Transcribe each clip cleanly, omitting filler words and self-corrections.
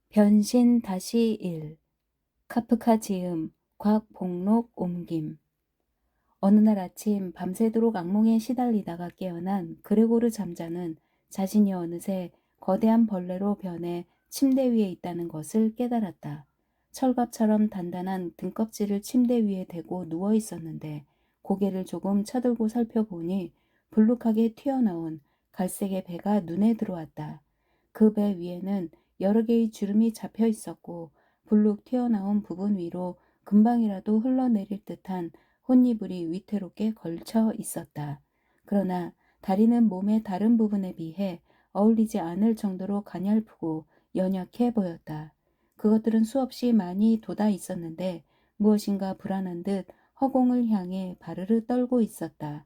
변신 다시 1. 카프카 지음, 곽복록 옮김. 어느 날 아침 밤새도록 악몽에 시달리다가 깨어난 그레고르 잠자는 자신이 어느새 거대한 벌레로 변해 침대 위에 있다는 것을 깨달았다. 철갑처럼 단단한 등껍질을 침대 위에 대고 누워 있었는데 고개를 조금 쳐들고 살펴보니 불룩하게 튀어나온 갈색의 배가 눈에 들어왔다. 그 배 위에는 여러 개의 주름이 잡혀 있었고 불룩 튀어나온 부분 위로 금방이라도 흘러내릴 듯한 혼이불이 위태롭게 걸쳐 있었다. 그러나 다리는 몸의 다른 부분에 비해 어울리지 않을 정도로 가냘프고 연약해 보였다. 그것들은 수없이 많이 돋아 있었는데 무엇인가 불안한 듯 허공을 향해 바르르 떨고 있었다.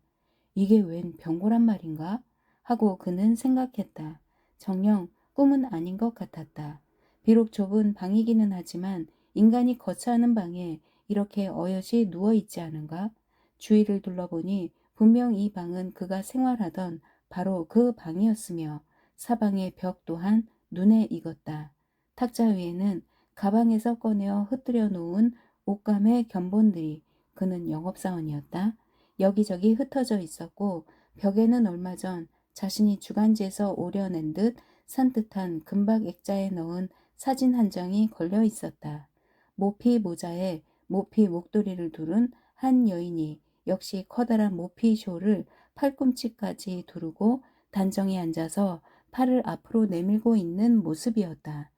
이게 웬 병고란 말인가? 하고 그는 생각했다. 정녕 꿈은 아닌 것 같았다. 비록 좁은 방이기는 하지만 인간이 거처하는 방에 이렇게 어여시 누워있지 않은가? 주위를 둘러보니 분명 이 방은 그가 생활하던 바로 그 방이었으며 사방의 벽 또한 눈에 익었다. 탁자 위에는 가방에서 꺼내어 흩뜨려 놓은 옷감의 견본들이 그는 영업사원이었다. 여기저기 흩어져 있었고 벽에는 얼마 전 자신이 주간지에서 오려낸 듯 산뜻한 금박 액자에 넣은 사진 한 장이 걸려 있었다. 모피 모자에 모피 목도리를 두른 한 여인이 역시 커다란 모피 쇼를 팔꿈치까지 두르고 단정히 앉아서 팔을 앞으로 내밀고 있는 모습이었다.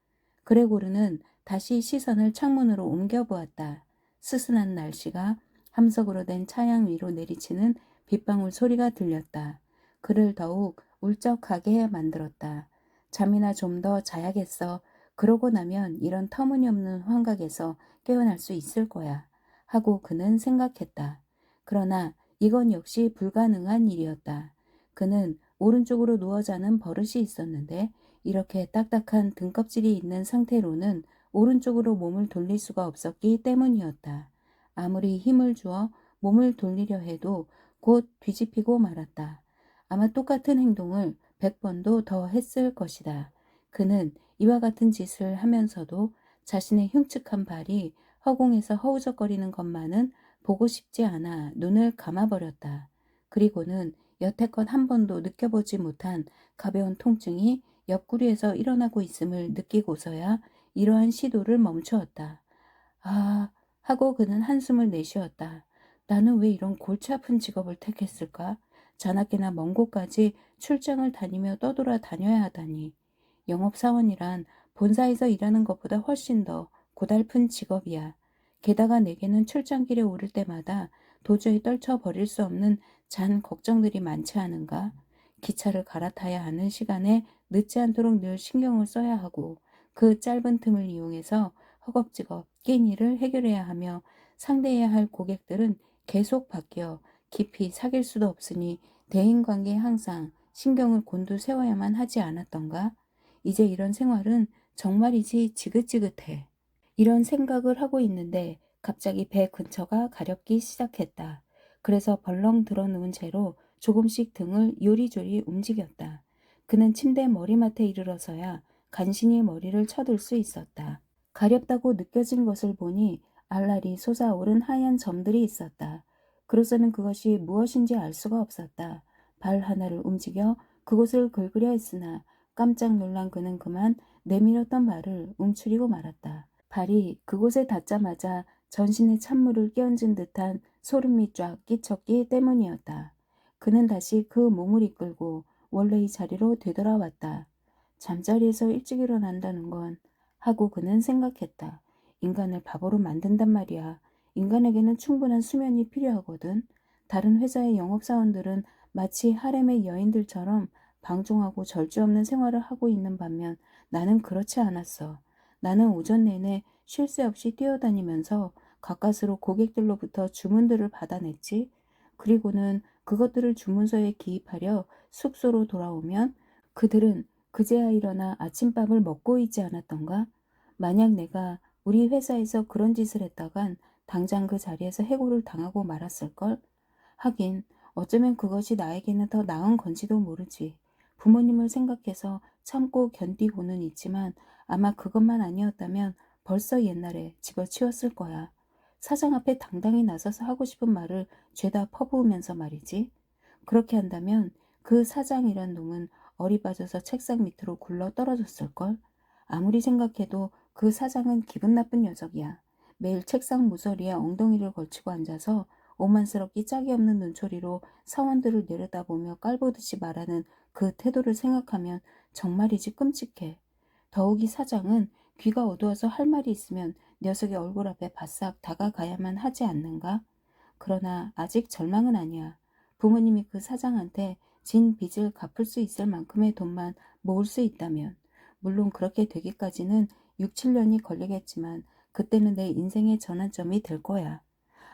그레고르는 다시 시선을 창문으로 옮겨보았다. 스슨한 날씨가 함석으로 된 차양 위로 내리치는 빗방울 소리가 들렸다. 그를 더욱 울적하게 만들었다. 잠이나 좀 더 자야겠어. 그러고 나면 이런 터무니없는 환각에서 깨어날 수 있을 거야. 하고 그는 생각했다. 그러나 이건 역시 불가능한 일이었다. 그는 오른쪽으로 누워 자는 버릇이 있었는데 이렇게 딱딱한 등껍질이 있는 상태로는 오른쪽으로 몸을 돌릴 수가 없었기 때문이었다. 아무리 힘을 주어 몸을 돌리려 해도 곧 뒤집히고 말았다. 아마 똑같은 행동을 100번도 더 했을 것이다. 그는 이와 같은 짓을 하면서도 자신의 흉측한 발이 허공에서 허우적거리는 것만은 보고 싶지 않아 눈을 감아버렸다. 그리고는 여태껏 한 번도 느껴보지 못한 가벼운 통증이 옆구리에서 일어나고 있음을 느끼고서야 이러한 시도를 멈추었다. 아, 하고 그는 한숨을 내쉬었다. 나는 왜 이런 골치 아픈 직업을 택했을까? 자나깨나 먼 곳까지 출장을 다니며 떠돌아 다녀야 하다니. 영업사원이란 본사에서 일하는 것보다 훨씬 더 고달픈 직업이야. 게다가 내게는 출장길에 오를 때마다 도저히 떨쳐버릴 수 없는 잔 걱정들이 많지 않은가? 기차를 갈아타야 하는 시간에 늦지 않도록 늘 신경을 써야 하고 그 짧은 틈을 이용해서 허겁지겁 끼니를 해결해야 하며 상대해야 할 고객들은 계속 바뀌어 깊이 사귈 수도 없으니 대인관계에 항상 신경을 곤두세워야만 하지 않았던가? 이제 이런 생활은 정말이지 지긋지긋해. 이런 생각을 하고 있는데 갑자기 배 근처가 가렵기 시작했다. 그래서 벌렁 들어누운 채로 조금씩 등을 요리조리 움직였다. 그는 침대 머리맡에 이르러서야 간신히 머리를 쳐들 수 있었다. 가렵다고 느껴진 것을 보니 알알이 솟아오른 하얀 점들이 있었다. 그로서는 그것이 무엇인지 알 수가 없었다. 발 하나를 움직여 그곳을 긁으려 했으나 깜짝 놀란 그는 그만 내밀었던 발을 움츠리고 말았다. 발이 그곳에 닿자마자 전신에 찬물을 끼얹은 듯한 소름이 쫙 끼쳤기 때문이었다. 그는 다시 그 몸을 이끌고 원래의 자리로 되돌아왔다. 잠자리에서 일찍 일어난다는 건 하고 그는 생각했다. 인간을 바보로 만든단 말이야. 인간에게는 충분한 수면이 필요하거든. 다른 회사의 영업사원들은 마치 하렘의 여인들처럼 방종하고 절제 없는 생활을 하고 있는 반면 나는 그렇지 않았어. 나는 오전 내내 쉴 새 없이 뛰어다니면서 가까스로 고객들로부터 주문들을 받아냈지. 그리고는 그것들을 주문서에 기입하려 숙소로 돌아오면 그들은 그제야 일어나 아침밥을 먹고 있지 않았던가? 만약 내가 우리 회사에서 그런 짓을 했다간 당장 그 자리에서 해고를 당하고 말았을걸? 하긴 어쩌면 그것이 나에게는 더 나은 건지도 모르지. 부모님을 생각해서 참고 견디고는 있지만 아마 그것만 아니었다면 벌써 옛날에 집어치웠을 거야. 사장 앞에 당당히 나서서 하고 싶은 말을 죄다 퍼부으면서 말이지. 그렇게 한다면 그 사장이란 놈은 어리바져서 책상 밑으로 굴러 떨어졌을걸? 아무리 생각해도 그 사장은 기분 나쁜 녀석이야. 매일 책상 모서리에 엉덩이를 걸치고 앉아서 오만스럽기 짝이 없는 눈초리로 사원들을 내려다보며 깔보듯이 말하는 그 태도를 생각하면 정말이지 끔찍해. 더욱이 사장은 귀가 어두워서 할 말이 있으면 녀석의 얼굴 앞에 바싹 다가가야만 하지 않는가? 그러나 아직 절망은 아니야. 부모님이 그 사장한테 진 빚을 갚을 수 있을 만큼의 돈만 모을 수 있다면, 물론 그렇게 되기까지는 6, 7년이 걸리겠지만 그때는 내 인생의 전환점이 될 거야.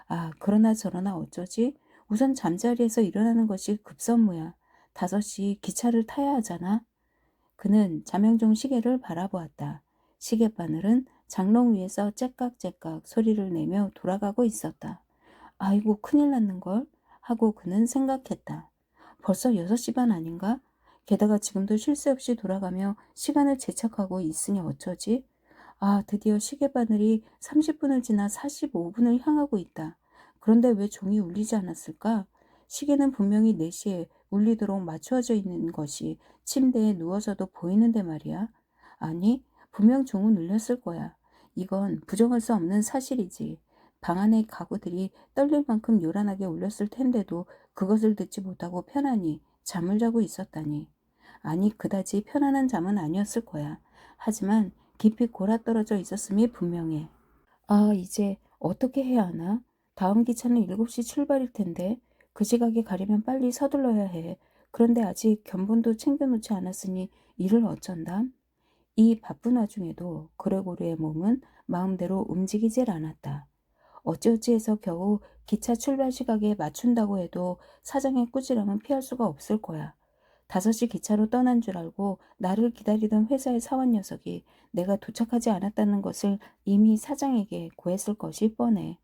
아, 그러나 저러나 어쩌지? 우선 잠자리에서 일어나는 것이 급선무야. 5시 기차를 타야 하잖아. 그는 자명종 시계를 바라보았다. 시계바늘은 장롱 위에서 째깍째깍 소리를 내며 돌아가고 있었다. 아이고, 큰일 났는걸? 하고 그는 생각했다. 벌써 6시 반 아닌가? 게다가 지금도 쉴 새 없이 돌아가며 시간을 재촉하고 있으니 어쩌지? 아, 드디어 시계바늘이 30분을 지나 45분을 향하고 있다. 그런데 왜 종이 울리지 않았을까? 시계는 분명히 4시에 울리도록 맞추어져 있는 것이 침대에 누워서도 보이는데 말이야. 아니, 분명 종은 울렸을 거야. 이건 부정할 수 없는 사실이지. 방 안의 가구들이 떨릴 만큼 요란하게 울렸을 텐데도 그것을 듣지 못하고 편안히 잠을 자고 있었다니. 아니, 그다지 편안한 잠은 아니었을 거야. 하지만 깊이 골아떨어져 있었음이 분명해. 아, 이제 어떻게 해야 하나? 다음 기차는 7시 출발일 텐데 그 시각에 가려면 빨리 서둘러야 해. 그런데 아직 견본도 챙겨놓지 않았으니 이를 어쩐다? 이 바쁜 와중에도 그레고르의 몸은 마음대로 움직이질 않았다. 어찌어찌해서 겨우 기차 출발 시각에 맞춘다고 해도 사장의 꾸지람은 피할 수가 없을 거야. 5시 기차로 떠난 줄 알고 나를 기다리던 회사의 사원 녀석이 내가 도착하지 않았다는 것을 이미 사장에게 고했을 것이 뻔해.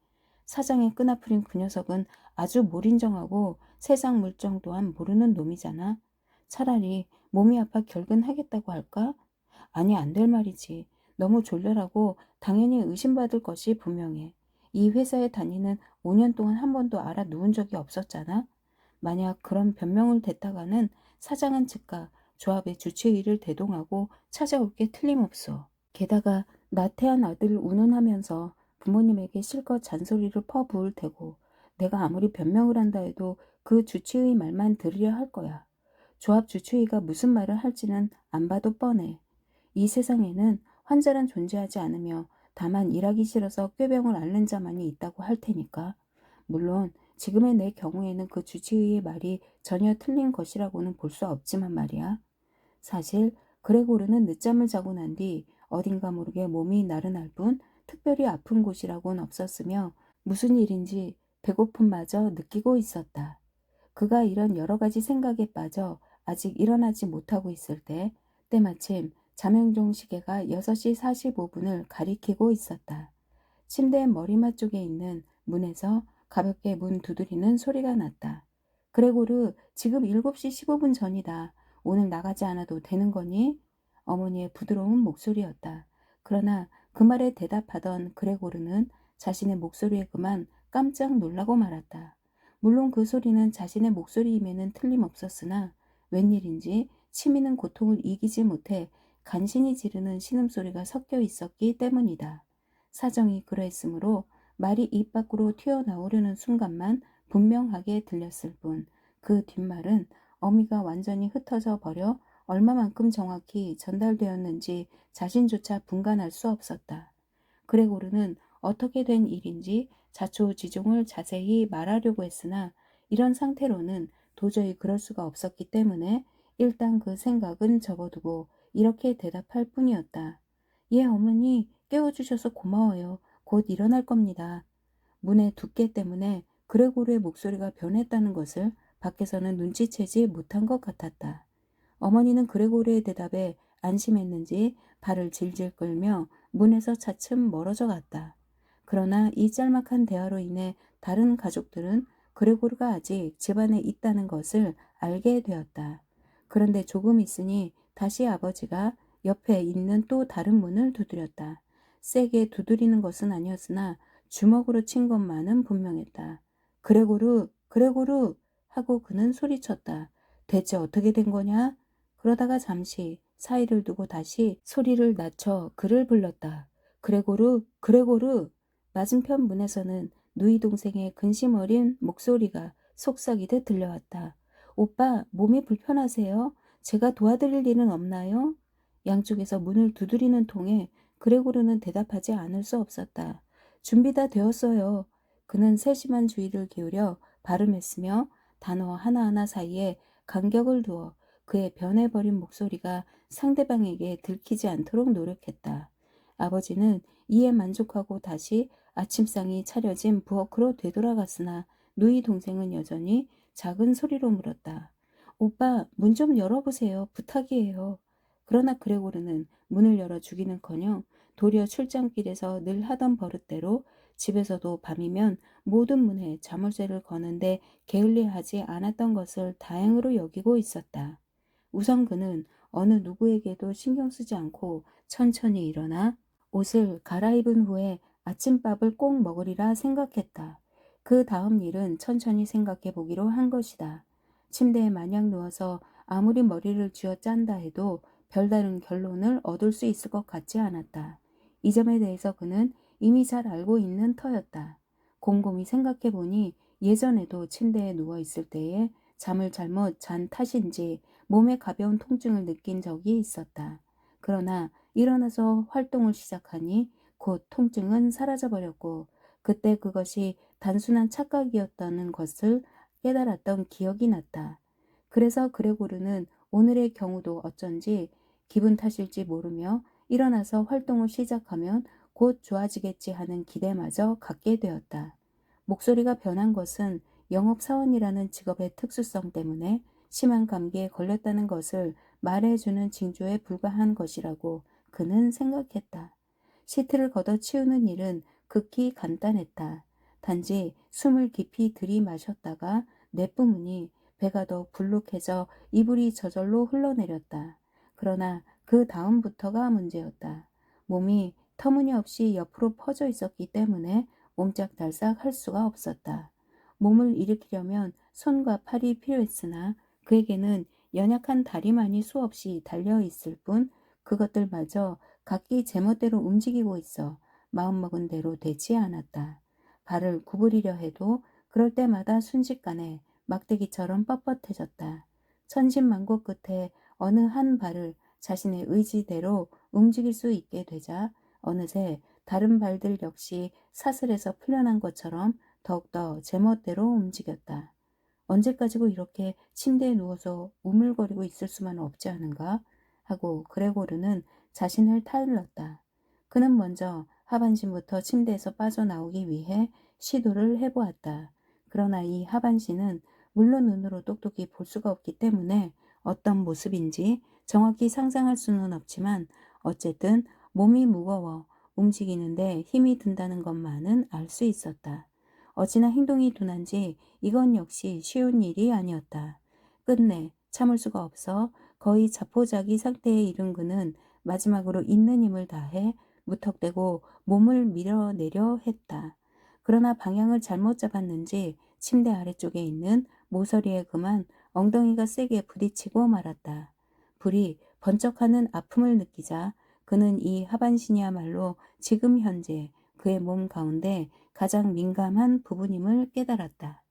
사장의 끈아풀인 그 녀석은 아주 몰인정하고 세상 물정 또한 모르는 놈이잖아. 차라리 몸이 아파 결근하겠다고 할까? 아니, 안 될 말이지. 너무 졸렬하고 당연히 의심받을 것이 분명해. 이 회사에 다니는 5년 동안 한 번도 알아 누운 적이 없었잖아. 만약 그런 변명을 댔다가는 사장은 즉각 조합의 주치의를 대동하고 찾아올 게 틀림없어. 게다가 나태한 아들을 운운하면서 부모님에게 실컷 잔소리를 퍼부을 테고 내가 아무리 변명을 한다 해도 그 주치의 말만 들으려 할 거야. 조합 주치의가 무슨 말을 할지는 안 봐도 뻔해. 이 세상에는 환자란 존재하지 않으며 다만 일하기 싫어서 꾀병을 앓는 자만이 있다고 할 테니까. 물론 지금의 내 경우에는 그 주치의의 말이 전혀 틀린 것이라고는 볼 수 없지만 말이야. 사실 그레고르는 늦잠을 자고 난 뒤 어딘가 모르게 몸이 나른할 뿐 특별히 아픈 곳이라고는 없었으며 무슨 일인지 배고픔마저 느끼고 있었다. 그가 이런 여러 가지 생각에 빠져 아직 일어나지 못하고 있을 때 때마침 자명종 시계가 6시 45분을 가리키고 있었다. 침대 머리맡 쪽에 있는 문에서 가볍게 문 두드리는 소리가 났다. 그레고르, 지금 7시 15분 전이다. 오늘 나가지 않아도 되는 거니? 어머니의 부드러운 목소리였다. 그러나 그 말에 대답하던 그레고르는 자신의 목소리에 그만 깜짝 놀라고 말았다. 물론 그 소리는 자신의 목소리임에는 틀림없었으나 웬일인지 치미는 고통을 이기지 못해 간신히 지르는 신음소리가 섞여 있었기 때문이다. 사정이 그러했으므로 말이 입 밖으로 튀어나오려는 순간만 분명하게 들렸을 뿐 그 뒷말은 어미가 완전히 흩어져 버려 얼마만큼 정확히 전달되었는지 자신조차 분간할 수 없었다. 그레고르는 어떻게 된 일인지 자초지종을 자세히 말하려고 했으나 이런 상태로는 도저히 그럴 수가 없었기 때문에 일단 그 생각은 접어두고 이렇게 대답할 뿐이었다. 예, 어머니, 깨워주셔서 고마워요. 곧 일어날 겁니다. 문의 두께 때문에 그레고르의 목소리가 변했다는 것을 밖에서는 눈치채지 못한 것 같았다. 어머니는 그레고르의 대답에 안심했는지 발을 질질 끌며 문에서 차츰 멀어져 갔다. 그러나 이 짤막한 대화로 인해 다른 가족들은 그레고르가 아직 집안에 있다는 것을 알게 되었다. 그런데 조금 있으니 다시 아버지가 옆에 있는 또 다른 문을 두드렸다. 세게 두드리는 것은 아니었으나 주먹으로 친 것만은 분명했다. 그레고르, 그레고르! 하고 그는 소리쳤다. 대체 어떻게 된 거냐? 그러다가 잠시 사이를 두고 다시 소리를 낮춰 그를 불렀다. 그레고르, 그레고르! 맞은편 문에서는 누이 동생의 근심 어린 목소리가 속삭이듯 들려왔다. 오빠, 몸이 불편하세요? 제가 도와드릴 일은 없나요? 양쪽에서 문을 두드리는 통에 그레고르는 대답하지 않을 수 없었다. 준비 다 되었어요. 그는 세심한 주의를 기울여 발음했으며 단어 하나하나 사이에 간격을 두어 그의 변해버린 목소리가 상대방에게 들키지 않도록 노력했다. 아버지는 이에 만족하고 다시 아침상이 차려진 부엌으로 되돌아갔으나 누이 동생은 여전히 작은 소리로 물었다. 오빠, 문 좀 열어보세요. 부탁이에요. 그러나 그레고르는 문을 열어주기는커녕 도리어 출장길에서 늘 하던 버릇대로 집에서도 밤이면 모든 문에 자물쇠를 거는데 게을리하지 않았던 것을 다행으로 여기고 있었다. 우선 그는 어느 누구에게도 신경 쓰지 않고 천천히 일어나 옷을 갈아입은 후에 아침밥을 꼭 먹으리라 생각했다. 그 다음 일은 천천히 생각해 보기로 한 것이다. 침대에 마냥 누워서 아무리 머리를 쥐어 짠다 해도 별다른 결론을 얻을 수 있을 것 같지 않았다. 이 점에 대해서 그는 이미 잘 알고 있는 터였다. 곰곰이 생각해 보니 예전에도 침대에 누워 있을 때에 잠을 잘못 잔 탓인지 몸에 가벼운 통증을 느낀 적이 있었다. 그러나 일어나서 활동을 시작하니 곧 통증은 사라져버렸고 그때 그것이 단순한 착각이었다는 것을 깨달았던 기억이 났다. 그래서 그레고르는 오늘의 경우도 어쩐지 기분 탓일지 모르며 일어나서 활동을 시작하면 곧 좋아지겠지 하는 기대마저 갖게 되었다. 목소리가 변한 것은 영업사원이라는 직업의 특수성 때문에 심한 감기에 걸렸다는 것을 말해주는 징조에 불과한 것이라고 그는 생각했다. 시트를 걷어치우는 일은 극히 간단했다. 단지 숨을 깊이 들이마셨다가 내뿜으니 배가 더 불룩해져 이불이 저절로 흘러내렸다. 그러나 그 다음부터가 문제였다. 몸이 터무니없이 옆으로 퍼져 있었기 때문에 옴짝달싹 할 수가 없었다. 몸을 일으키려면 손과 팔이 필요했으나 그에게는 연약한 다리만이 수없이 달려있을 뿐 그것들마저 각기 제멋대로 움직이고 있어 마음먹은 대로 되지 않았다. 발을 구부리려 해도 그럴 때마다 순식간에 막대기처럼 뻣뻣해졌다. 천신만고 끝에 어느 한 발을 자신의 의지대로 움직일 수 있게 되자 어느새 다른 발들 역시 사슬에서 풀려난 것처럼 더욱더 제멋대로 움직였다. 언제까지고 이렇게 침대에 누워서 우물거리고 있을 수만 없지 않은가? 하고 그레고르는 자신을 타일렀다. 그는 먼저 하반신부터 침대에서 빠져나오기 위해 시도를 해보았다. 그러나 이 하반신은 물론 눈으로 똑똑히 볼 수가 없기 때문에 어떤 모습인지 정확히 상상할 수는 없지만 어쨌든 몸이 무거워 움직이는데 힘이 든다는 것만은 알 수 있었다. 어찌나 행동이 둔한지 이건 역시 쉬운 일이 아니었다. 끝내 참을 수가 없어 거의 자포자기 상태에 이른 그는 마지막으로 있는 힘을 다해 무턱대고 몸을 밀어내려 했다. 그러나 방향을 잘못 잡았는지 침대 아래쪽에 있는 모서리에 그만 엉덩이가 세게 부딪히고 말았다. 불이 번쩍하는 아픔을 느끼자 그는 이 하반신이야말로 지금 현재 그의 몸 가운데 가장 민감한 부분임을 깨달았다.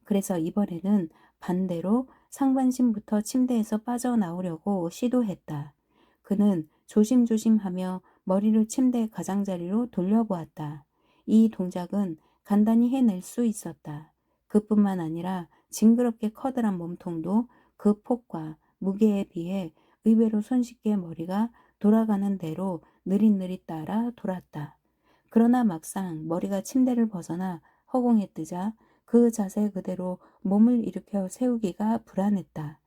그래서 이번에는 반대로 상반신부터 침대에서 빠져나오려고 시도했다. 그는 조심조심하며 머리를 침대 가장자리로 돌려보았다. 이 동작은 간단히 해낼 수 있었다. 그뿐만 아니라 징그럽게 커다란 몸통도 그 폭과 무게에 비해 의외로 손쉽게 머리가 돌아가는 대로 느릿느릿 따라 돌았다. 그러나 막상 머리가 침대를 벗어나 허공에 뜨자 그 자세 그대로 몸을 일으켜 세우기가 불안했다.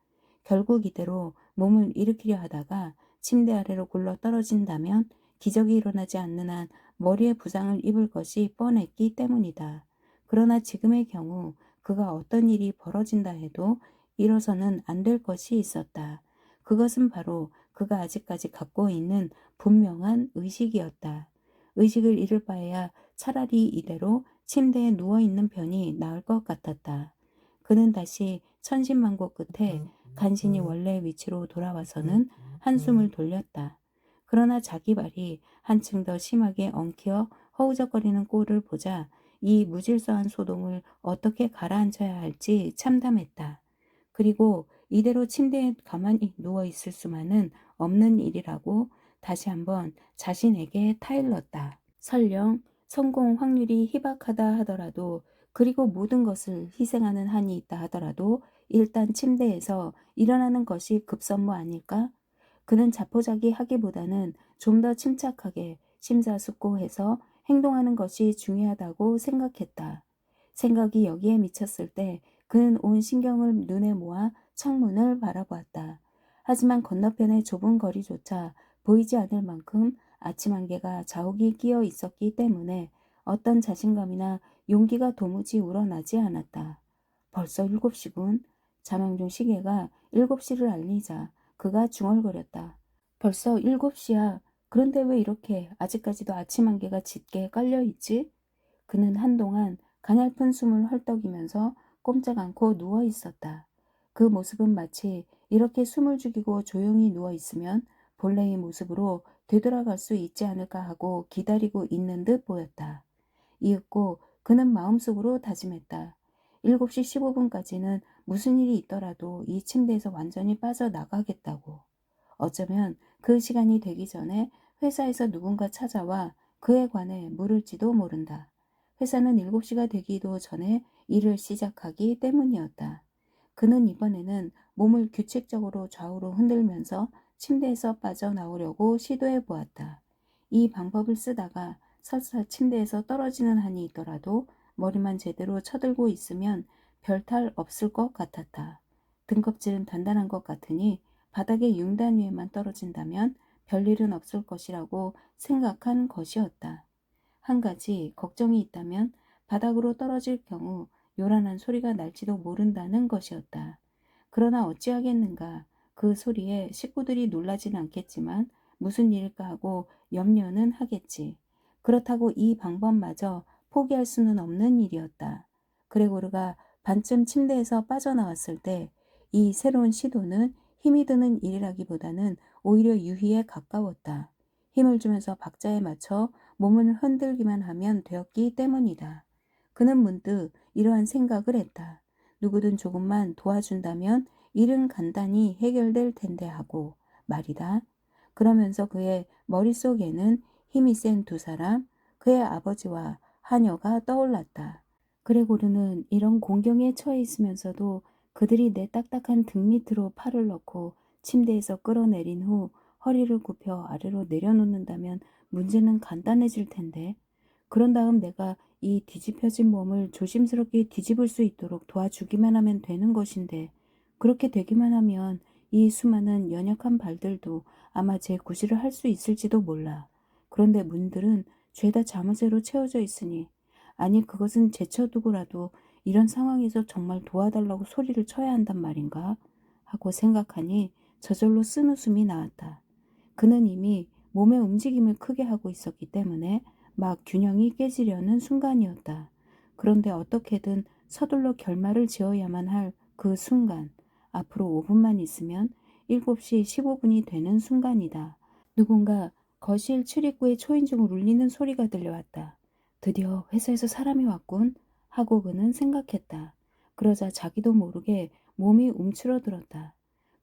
결국 이대로 몸을 일으키려 하다가 침대 아래로 굴러 떨어진다면 기적이 일어나지 않는 한 머리에 부상을 입을 것이 뻔했기 때문이다. 그러나 지금의 경우 그가 어떤 일이 벌어진다 해도 잃어서는 안 될 것이 있었다. 그것은 바로 그가 아직까지 갖고 있는 분명한 의식이었다. 의식을 잃을 바에야 차라리 이대로 침대에 누워있는 편이 나을 것 같았다. 그는 다시 천신만고 끝에 간신히 원래 위치로 돌아와서는 한숨을 돌렸다. 그러나 자기 발이 한층 더 심하게 엉켜 허우적거리는 꼴을 보자 이 무질서한 소동을 어떻게 가라앉혀야 할지 참담했다. 그리고 이대로 침대에 가만히 누워 있을 수만은 없는 일이라고 다시 한번 자신에게 타일렀다. 설령 성공 확률이 희박하다 하더라도, 그리고 모든 것을 희생하는 한이 있다 하더라도 일단 침대에서 일어나는 것이 급선무 아닐까? 그는 자포자기 하기보다는 좀 더 침착하게 심사숙고해서 행동하는 것이 중요하다고 생각했다. 생각이 여기에 미쳤을 때 그는 온 신경을 눈에 모아 창문을 바라보았다. 하지만 건너편의 좁은 거리조차 보이지 않을 만큼 아침 안개가 자욱이 끼어 있었기 때문에 어떤 자신감이나 용기가 도무지 우러나지 않았다. 벌써 7시군. 자명종 시계가 7시를 알리자 그가 중얼거렸다. 벌써 7시야. 그런데 왜 이렇게 아직까지도 아침 안개가 짙게 깔려있지? 그는 한동안 가냘픈 숨을 헐떡이면서 꼼짝 않고 누워 있었다. 그 모습은 마치 이렇게 숨을 죽이고 조용히 누워 있으면 본래의 모습으로 되돌아갈 수 있지 않을까 하고 기다리고 있는 듯 보였다. 이윽고 그는 마음속으로 다짐했다. 7시 15분까지는 무슨 일이 있더라도 이 침대에서 완전히 빠져나가겠다고. 어쩌면 그 시간이 되기 전에 회사에서 누군가 찾아와 그에 관해 물을지도 모른다. 회사는 7시가 되기도 전에 일을 시작하기 때문이었다. 그는 이번에는 몸을 규칙적으로 좌우로 흔들면서 침대에서 빠져나오려고 시도해 보았다. 이 방법을 쓰다가 설사 침대에서 떨어지는 한이 있더라도 머리만 제대로 쳐들고 있으면 별탈 없을 것 같았다. 등껍질은 단단한 것 같으니 바닥의 융단 위에만 떨어진다면 별일은 없을 것이라고 생각한 것이었다. 한 가지 걱정이 있다면 바닥으로 떨어질 경우 요란한 소리가 날지도 모른다는 것이었다. 그러나 어찌하겠는가. 그 소리에 식구들이 놀라진 않겠지만 무슨 일일까 하고 염려는 하겠지. 그렇다고 이 방법마저 포기할 수는 없는 일이었다. 그레고르가 반쯤 침대에서 빠져나왔을 때 이 새로운 시도는 힘이 드는 일이라기보다는 오히려 유희에 가까웠다. 힘을 주면서 박자에 맞춰 몸을 흔들기만 하면 되었기 때문이다. 그는 문득 이러한 생각을 했다. 누구든 조금만 도와준다면 일은 간단히 해결될 텐데 하고 말이다. 그러면서 그의 머릿속에는 힘이 센 두 사람, 그의 아버지와 하녀가 떠올랐다. 그레고르는 이런 공경에 처해 있으면서도 그들이 내 딱딱한 등 밑으로 팔을 넣고 침대에서 끌어내린 후 허리를 굽혀 아래로 내려놓는다면 문제는 간단해질 텐데, 그런 다음 내가 이 뒤집혀진 몸을 조심스럽게 뒤집을 수 있도록 도와주기만 하면 되는 것인데, 그렇게 되기만 하면 이 수많은 연약한 발들도 아마 제 구실을 할 수 있을지도 몰라. 그런데 문들은 죄다 자무새로 채워져 있으니, 아니 그것은 제쳐두고라도 이런 상황에서 정말 도와달라고 소리를 쳐야 한단 말인가 하고 생각하니 저절로 쓴웃음이 나왔다. 그는 이미 몸의 움직임을 크게 하고 있었기 때문에 막 균형이 깨지려는 순간이었다. 그런데 어떻게든 서둘러 결말을 지어야만 할 그 순간, 앞으로 5분만 있으면 7시 15분이 되는 순간이다. 누군가 거실 출입구에 초인종을 울리는 소리가 들려왔다. 드디어 회사에서 사람이 왔군 하고 그는 생각했다. 그러자 자기도 모르게 몸이 움츠러들었다.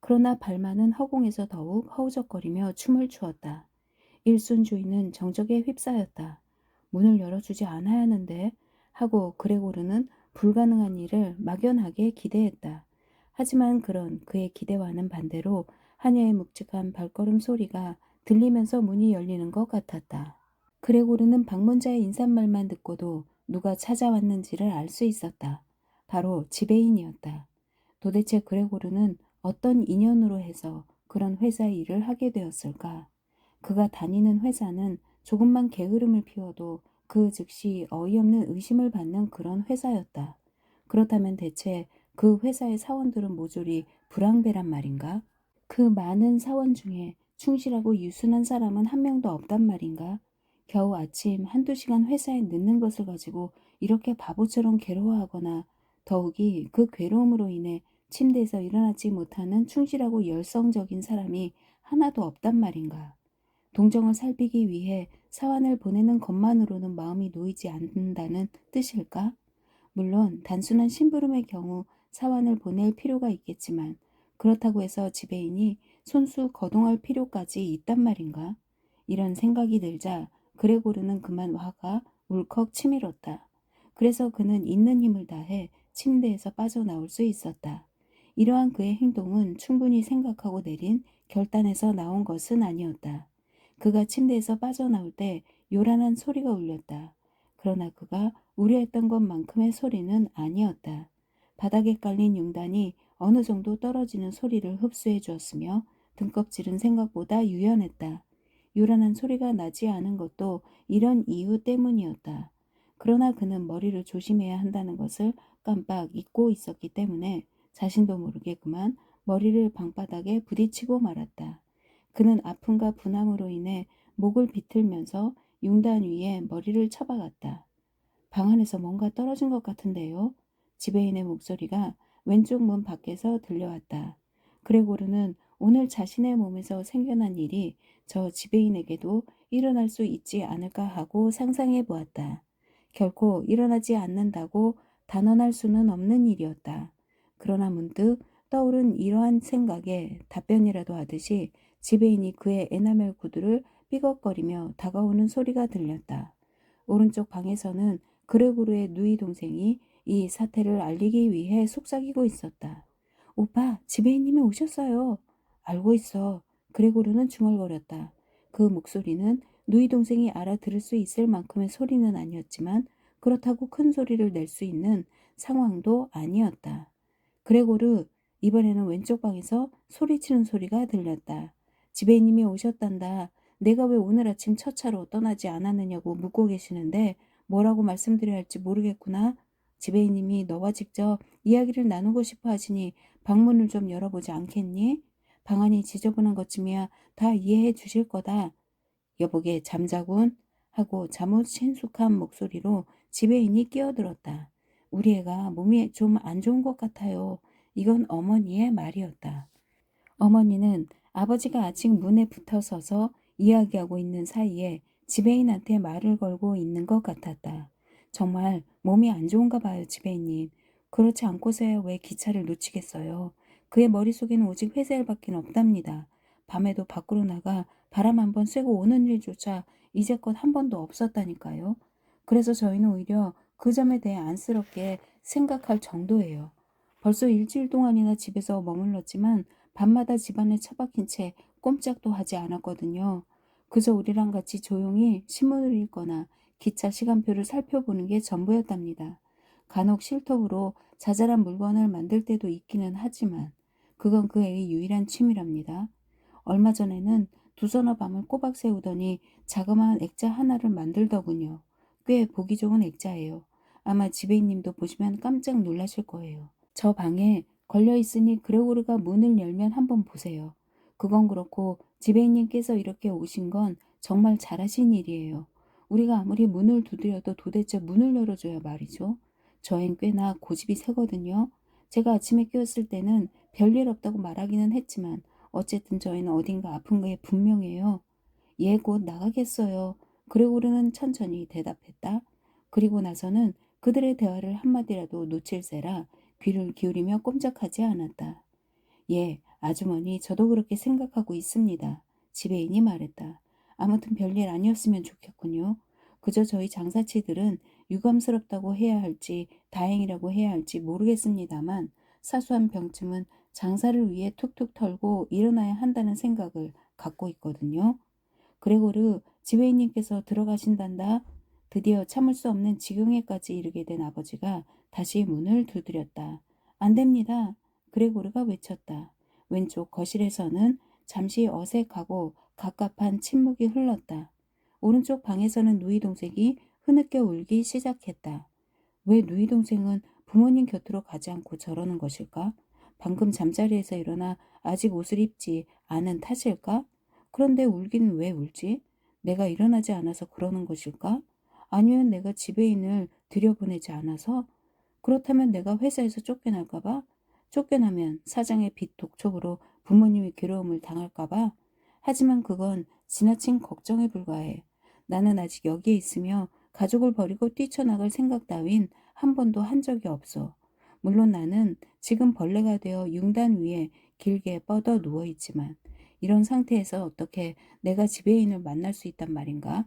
그러나 발만은 허공에서 더욱 허우적거리며 춤을 추었다. 일순주의는 정적에 휩싸였다. 문을 열어주지 않아야 하는데 하고 그레고르는 불가능한 일을 막연하게 기대했다. 하지만 그런 그의 기대와는 반대로 하녀의 묵직한 발걸음 소리가 들리면서 문이 열리는 것 같았다. 그레고르는 방문자의 인사말만 듣고도 누가 찾아왔는지를 알 수 있었다. 바로 지배인이었다. 도대체 그레고르는 어떤 인연으로 해서 그런 회사 일을 하게 되었을까? 그가 다니는 회사는 조금만 게으름을 피워도 그 즉시 어이없는 의심을 받는 그런 회사였다. 그렇다면 대체 그 회사의 사원들은 모조리 불황배란 말인가? 그 많은 사원 중에 충실하고 유순한 사람은 한 명도 없단 말인가? 겨우 아침 한두 시간 회사에 늦는 것을 가지고 이렇게 바보처럼 괴로워하거나 더욱이 그 괴로움으로 인해 침대에서 일어나지 못하는 충실하고 열성적인 사람이 하나도 없단 말인가? 동정을 살피기 위해 사환을 보내는 것만으로는 마음이 놓이지 않는다는 뜻일까? 물론 단순한 심부름의 경우 사환을 보낼 필요가 있겠지만 그렇다고 해서 지배인이 손수 거동할 필요까지 있단 말인가? 이런 생각이 들자 그레고르는 그만 화가 울컥 치밀었다. 그래서 그는 있는 힘을 다해 침대에서 빠져나올 수 있었다. 이러한 그의 행동은 충분히 생각하고 내린 결단에서 나온 것은 아니었다. 그가 침대에서 빠져나올 때 요란한 소리가 울렸다. 그러나 그가 우려했던 것만큼의 소리는 아니었다. 바닥에 깔린 융단이 어느 정도 떨어지는 소리를 흡수해 주었으며 등껍질은 생각보다 유연했다. 요란한 소리가 나지 않은 것도 이런 이유 때문이었다. 그러나 그는 머리를 조심해야 한다는 것을 깜빡 잊고 있었기 때문에 자신도 모르게 그만 머리를 방바닥에 부딪히고 말았다. 그는 아픔과 분함으로 인해 목을 비틀면서 융단 위에 머리를 쳐박았다. 방 안에서 뭔가 떨어진 것 같은데요. 지배인의 목소리가 왼쪽 문 밖에서 들려왔다. 그레고르는 오늘 자신의 몸에서 생겨난 일이 저 지배인에게도 일어날 수 있지 않을까 하고 상상해 보았다. 결코 일어나지 않는다고 단언할 수는 없는 일이었다. 그러나 문득 떠오른 이러한 생각에 답변이라도 하듯이 지배인이 그의 에나멜 구두를 삐걱거리며 다가오는 소리가 들렸다. 오른쪽 방에서는 그레고르의 누이 동생이 이 사태를 알리기 위해 속삭이고 있었다. 오빠, 지배인님이 오셨어요. 알고 있어. 그레고르는 중얼거렸다. 그 목소리는 누이 동생이 알아들을 수 있을 만큼의 소리는 아니었지만 그렇다고 큰 소리를 낼 수 있는 상황도 아니었다. 그레고르, 이번에는 왼쪽 방에서 소리치는 소리가 들렸다. 지배인님이 오셨단다. 내가 왜 오늘 아침 첫 차로 떠나지 않았느냐고 묻고 계시는데 뭐라고 말씀드려야 할지 모르겠구나. 지배인님이 너와 직접 이야기를 나누고 싶어 하시니 방문을 좀 열어보지 않겠니? 방안이 지저분한 것쯤이야 다 이해해 주실 거다. 여보게 잠자군 하고 잠옷 친숙한 목소리로 지배인이 끼어들었다. 우리 애가 몸이 좀 안 좋은 것 같아요. 이건 어머니의 말이었다. 어머니는 아버지가 아직 문에 붙어 서서 이야기하고 있는 사이에 지배인한테 말을 걸고 있는 것 같았다. 정말 몸이 안 좋은가 봐요, 지배인님. 그렇지 않고서야 왜 기차를 놓치겠어요. 그의 머릿속에는 오직 회사 일밖에 없답니다. 밤에도 밖으로 나가 바람 한 번 쐬고 오는 일조차 이제껏 한 번도 없었다니까요. 그래서 저희는 오히려 그 점에 대해 안쓰럽게 생각할 정도예요. 벌써 일주일 동안이나 집에서 머물렀지만 밤마다 집안에 처박힌 채 꼼짝도 하지 않았거든요. 그저 우리랑 같이 조용히 신문을 읽거나 기차 시간표를 살펴보는 게 전부였답니다. 간혹 실톱으로 자잘한 물건을 만들 때도 있기는 하지만 그건 그 애의 유일한 취미랍니다. 얼마 전에는 두서너 밤을 꼬박 세우더니 자그마한 액자 하나를 만들더군요. 꽤 보기 좋은 액자예요. 아마 지배인님도 보시면 깜짝 놀라실 거예요. 저 방에 걸려 있으니 그레고르가 문을 열면 한번 보세요. 그건 그렇고 지배인님께서 이렇게 오신 건 정말 잘하신 일이에요. 우리가 아무리 문을 두드려도 도대체 문을 열어줘야 말이죠. 저 앤 꽤나 고집이 세거든요. 제가 아침에 깨었을 때는 별일 없다고 말하기는 했지만 어쨌든 저희는 어딘가 아픈 게 분명해요. 예, 곧 나가겠어요. 그레고르는 천천히 대답했다. 그리고 나서는 그들의 대화를 한마디라도 놓칠세라 귀를 기울이며 꼼짝하지 않았다. 예, 아주머니, 저도 그렇게 생각하고 있습니다. 지배인이 말했다. 아무튼 별일 아니었으면 좋겠군요. 그저 저희 장사치들은 유감스럽다고 해야 할지 다행이라고 해야 할지 모르겠습니다만 사소한 병쯤은 장사를 위해 툭툭 털고 일어나야 한다는 생각을 갖고 있거든요. 그레고르, 지배인님께서 들어가신단다. 드디어 참을 수 없는 지경에까지 이르게 된 아버지가 다시 문을 두드렸다. 안 됩니다. 그레고르가 외쳤다. 왼쪽 거실에서는 잠시 어색하고 갑갑한 침묵이 흘렀다. 오른쪽 방에서는 누이 동생이 흐느껴 울기 시작했다. 왜 누이 동생은 부모님 곁으로 가지 않고 저러는 것일까? 방금 잠자리에서 일어나 아직 옷을 입지 않은 탓일까? 그런데 울기는 왜 울지? 내가 일어나지 않아서 그러는 것일까? 아니면 내가 지배인을 들여보내지 않아서? 그렇다면 내가 회사에서 쫓겨날까 봐? 쫓겨나면 사장의 빚 독촉으로 부모님이 괴로움을 당할까 봐? 하지만 그건 지나친 걱정에 불과해. 나는 아직 여기에 있으며 가족을 버리고 뛰쳐나갈 생각 따윈 한 번도 한 적이 없어. 물론 나는 지금 벌레가 되어 융단 위에 길게 뻗어 누워 있지만 이런 상태에서 어떻게 내가 지배인을 만날 수 있단 말인가?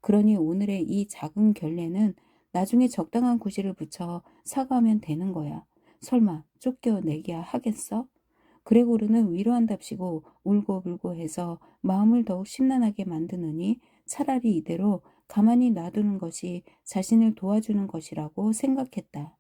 그러니 오늘의 이 작은 결례는 나중에 적당한 구실을 붙여 사과하면 되는 거야. 설마 쫓겨내기야 하겠어? 그레고르는 위로한답시고 울고불고 해서 마음을 더욱 심란하게 만드느니 차라리 이대로 가만히 놔두는 것이 자신을 도와주는 것이라고 생각했다.